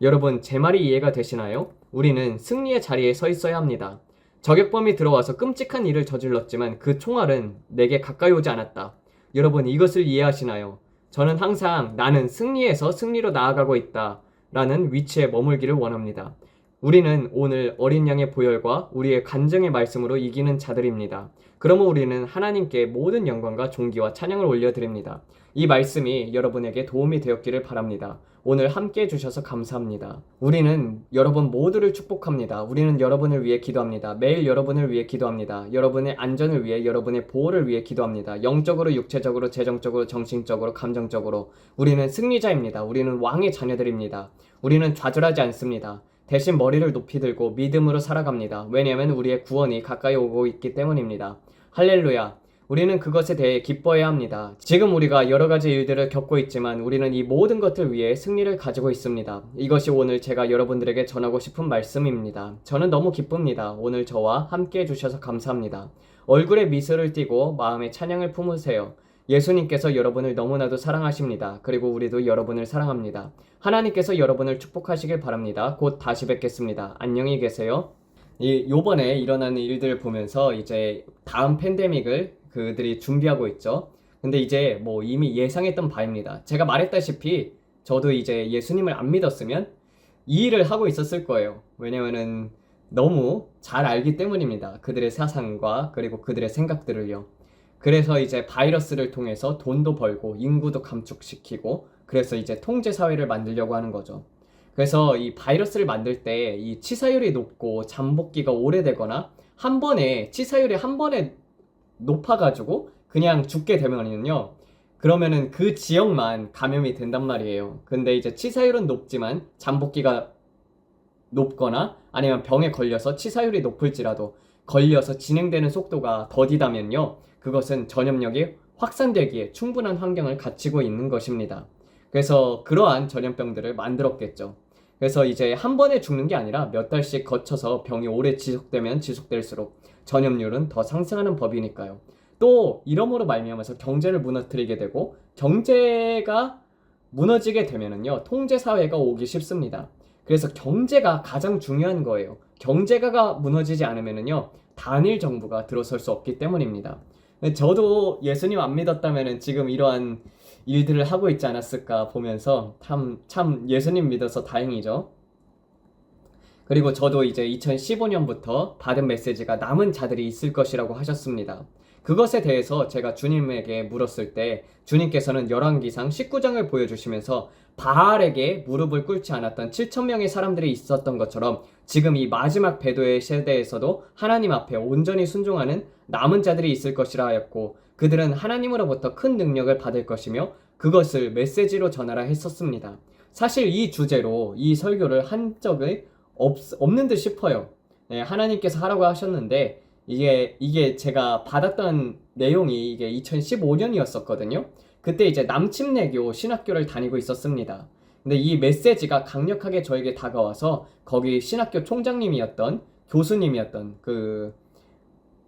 여러분, 제 말이 이해가 되시나요? 우리는 승리의 자리에 서 있어야 합니다. 저격범이 들어와서 끔찍한 일을 저질렀지만 그 총알은 내게 가까이 오지 않았다. 여러분, 이것을 이해하시나요? 저는 항상 나는 승리에서 승리로 나아가고 있다 라는 위치에 머물기를 원합니다. 우리는 오늘 어린 양의 보혈과 우리의 간증의 말씀으로 이기는 자들입니다. 그러므로 우리는 하나님께 모든 영광과 존귀와 찬양을 올려드립니다. 이 말씀이 여러분에게 도움이 되었기를 바랍니다. 오늘 함께 해주셔서 감사합니다. 우리는 여러분 모두를 축복합니다. 우리는 여러분을 위해 기도합니다. 매일 여러분을 위해 기도합니다. 여러분의 안전을 위해, 여러분의 보호를 위해 기도합니다. 영적으로, 육체적으로, 재정적으로, 정신적으로, 감정적으로 우리는 승리자입니다. 우리는 왕의 자녀들입니다. 우리는 좌절하지 않습니다. 대신 머리를 높이 들고 믿음으로 살아갑니다. 왜냐하면 우리의 구원이 가까이 오고 있기 때문입니다. 할렐루야. 우리는 그것에 대해 기뻐해야 합니다. 지금 우리가 여러 가지 일들을 겪고 있지만 우리는 이 모든 것들 위해 승리를 가지고 있습니다. 이것이 오늘 제가 여러분들에게 전하고 싶은 말씀입니다. 저는 너무 기쁩니다. 오늘 저와 함께 해주셔서 감사합니다. 얼굴에 미소를 띠고 마음에 찬양을 품으세요. 예수님께서 여러분을 너무나도 사랑하십니다. 그리고 우리도 여러분을 사랑합니다. 하나님께서 여러분을 축복하시길 바랍니다. 곧 다시 뵙겠습니다. 안녕히 계세요. 요번에 일어나는 일들을 보면서 이제 다음 팬데믹을 그들이 준비하고 있죠. 근데 이제 뭐 이미 예상했던 바입니다. 제가 말했다시피 저도 이제 예수님을 안 믿었으면 이 일을 하고 있었을 거예요. 왜냐면은 너무 잘 알기 때문입니다. 그들의 사상과 그리고 그들의 생각들을요. 그래서 이제 바이러스를 통해서 돈도 벌고 인구도 감축시키고 그래서 이제 통제 사회를 만들려고 하는 거죠. 그래서 이 바이러스를 만들 때 이 치사율이 높고 잠복기가 오래되거나 한 번에 치사율이 한 번에 높아가지고 그냥 죽게 되면은요, 그러면은 그 지역만 감염이 된단 말이에요. 근데 이제 치사율은 높지만 잠복기가 높거나 아니면 병에 걸려서 치사율이 높을지라도 걸려서 진행되는 속도가 더디다면요, 그것은 전염력이 확산되기에 충분한 환경을 갖추고 있는 것입니다. 그래서 그러한 전염병들을 만들었겠죠. 그래서 이제 한 번에 죽는 게 아니라 몇 달씩 거쳐서 병이 오래 지속되면 지속될수록 전염률은 더 상승하는 법이니까요. 또 이러므로 말미암아서 경제를 무너뜨리게 되고 경제가 무너지게 되면은요, 통제 사회가 오기 쉽습니다. 그래서 경제가 가장 중요한 거예요. 경제가 무너지지 않으면은요, 단일 정부가 들어설 수 없기 때문입니다. 저도 예수님 안 믿었다면은 지금 이러한 일들을 하고 있지 않았을까 보면서 참 예수님 믿어서 다행이죠. 그리고 저도 이제 2015년부터 받은 메시지가 남은 자들이 있을 것이라고 하셨습니다. 그것에 대해서 제가 주님에게 물었을 때 주님께서는 열왕기상 19장을 보여주시면서 바알에게 무릎을 꿇지 않았던 7,000명의 사람들이 있었던 것처럼 지금 이 마지막 배도의 세대에서도 하나님 앞에 온전히 순종하는 남은 자들이 있을 것이라 하였고, 그들은 하나님으로부터 큰 능력을 받을 것이며 그것을 메시지로 전하라 했었습니다. 사실 이 주제로 이 설교를 한 적이 없는 듯 싶어요. 네, 하나님께서 하라고 하셨는데 이게 제가 받았던 내용이 이게 2015년이었었거든요. 그때 이제 남침내교 신학교를 다니고 있었습니다. 근데 이 메시지가 강력하게 저에게 다가와서 거기 신학교 총장님이었던 교수님이었던 그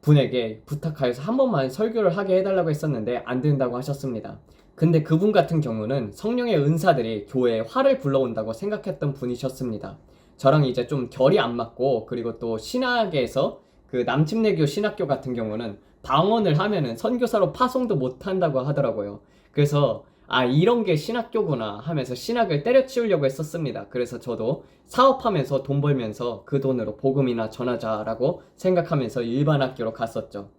분에게 부탁하여서 한 번만 설교를 하게 해달라고 했었는데 안 된다고 하셨습니다. 근데 그분 같은 경우는 성령의 은사들이 교회에 화를 불러온다고 생각했던 분이셨습니다. 저랑 이제 좀 결이 안 맞고, 그리고 또 신학에서 그 남침내교 신학교 같은 경우는 방언을 하면은 선교사로 파송도 못 한다고 하더라고요. 그래서 이런 게 신학교구나 하면서 신학을 때려치우려고 했었습니다. 그래서 저도 사업하면서 돈 벌면서 그 돈으로 복음이나 전하자라고 생각하면서 일반 학교로 갔었죠.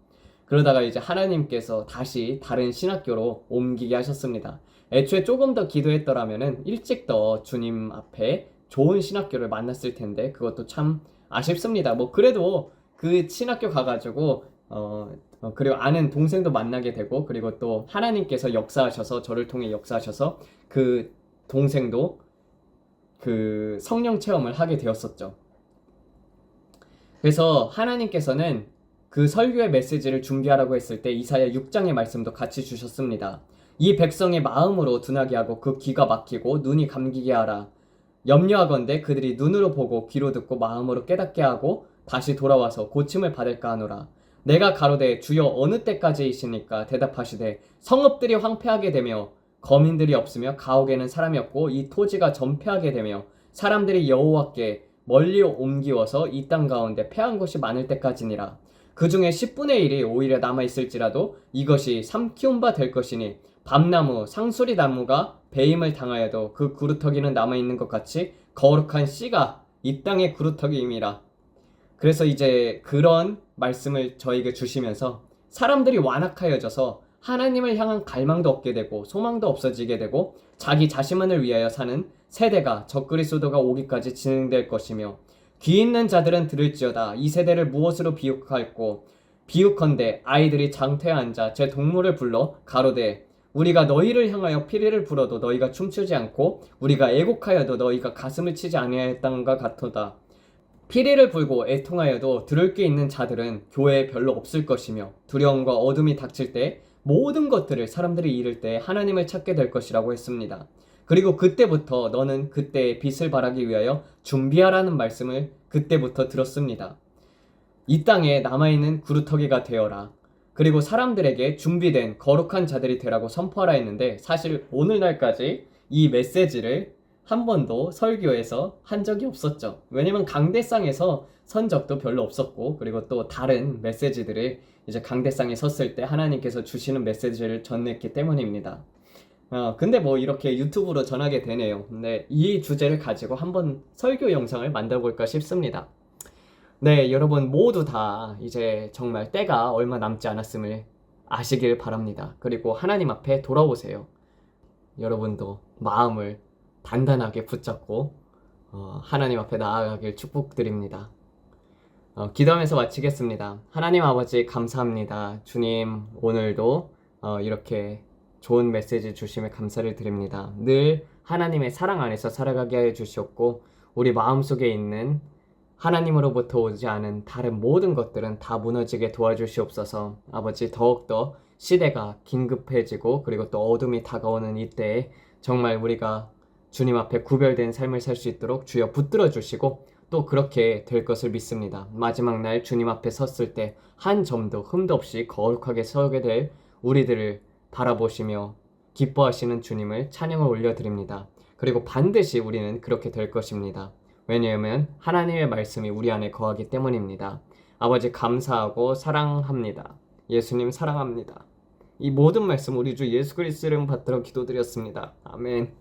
그러다가 이제 하나님께서 다시 다른 신학교로 옮기게 하셨습니다. 애초에 조금 더 기도했더라면은 일찍 더 주님 앞에 좋은 신학교를 만났을 텐데 그것도 참 아쉽습니다. 뭐 그래도 그 신학교 가가지고 그리고 아는 동생도 만나게 되고 그리고 또 하나님께서 역사하셔서 저를 통해 역사하셔서 그 동생도 그 성령 체험을 하게 되었었죠. 그래서 하나님께서는 그 설교의 메시지를 준비하라고 했을 때 이사야 6장의 말씀도 같이 주셨습니다. 이 백성의 마음으로 둔하게 하고 그 귀가 막히고 눈이 감기게 하라. 염려하건대 그들이 눈으로 보고 귀로 듣고 마음으로 깨닫게 하고 다시 돌아와서 고침을 받을까 하노라. 내가 가로되 주여 어느 때까지이시니까 대답하시되 성읍들이 황폐하게 되며 거민들이 없으며 가옥에는 사람이 없고 이 토지가 전폐하게 되며 사람들이 여호와께 멀리 옮기워서 이 땅 가운데 패한 곳이 많을 때까지니라. 그 중에 10분의 1이 오히려 남아있을지라도 이것이 삼키운 바 될 것이니 밤나무, 상수리 나무가 배임을 당하여도 그 구루터기는 남아있는 것 같이 거룩한 씨가 이 땅의 구루터기임이라. 그래서 이제 그런 말씀을 저에게 주시면서 사람들이 완악하여져서 하나님을 향한 갈망도 없게 되고 소망도 없어지게 되고 자기 자신만을 위하여 사는 세대가 적그리스도가 오기까지 진행될 것이며 귀 있는 자들은 들을지어다. 이 세대를 무엇으로 비유할꼬? 비유컨대 아이들이 장터에 앉아 제 동물을 불러 가로되 우리가 너희를 향하여 피리를 불어도 너희가 춤추지 않고 우리가 애곡하여도 너희가 가슴을 치지 아니하였던가 같도다. 피리를 불고 애통하여도 들을 게 있는 자들은 교회에 별로 없을 것이며 두려움과 어둠이 닥칠 때 모든 것들을 사람들이 잃을 때 하나님을 찾게 될 것이라고 했습니다. 그리고 그때부터 너는 그때의 빛을 발하기 위하여 준비하라는 말씀을 그때부터 들었습니다. 이 땅에 남아있는 구루터기가 되어라. 그리고 사람들에게 준비된 거룩한 자들이 되라고 선포하라 했는데 사실 오늘날까지 이 메시지를 한 번도 설교에서 한 적이 없었죠. 왜냐면 강대상에서 선 적도 별로 없었고 그리고 또 다른 메시지들을 이제 강대상에 섰을 때 하나님께서 주시는 메시지를 전했기 때문입니다. 근데 뭐 이렇게 유튜브로 전하게 되네요. 근데 이 주제를 가지고 한번 설교 영상을 만들어 볼까 싶습니다. 네, 여러분 모두 다 이제 정말 때가 얼마 남지 않았음을 아시길 바랍니다. 그리고 하나님 앞에 돌아오세요. 여러분도 마음을 단단하게 붙잡고 하나님 앞에 나아가길 축복드립니다. 기도하면서 마치겠습니다. 하나님 아버지 감사합니다. 주님 오늘도 이렇게 좋은 메시지 주심에 감사를 드립니다. 늘 하나님의 사랑 안에서 살아가게 하여 주시옵고 우리 마음속에 있는 하나님으로부터 오지 않은 다른 모든 것들은 다 무너지게 도와주시옵소서. 아버지 더욱더 시대가 긴급해지고 그리고 또 어둠이 다가오는 이때에 정말 우리가 주님 앞에 구별된 삶을 살 수 있도록 주여 붙들어 주시고 또 그렇게 될 것을 믿습니다. 마지막 날 주님 앞에 섰을 때 한 점도 흠도 없이 거룩하게 서게 될 우리들을 바라보시며 기뻐하시는 주님을 찬양을 올려드립니다. 그리고 반드시 우리는 그렇게 될 것입니다. 왜냐하면 하나님의 말씀이 우리 안에 거하기 때문입니다. 아버지 감사하고 사랑합니다. 예수님 사랑합니다. 이 모든 말씀 우리 주 예수 그리스도를 받들어 기도드렸습니다. 아멘.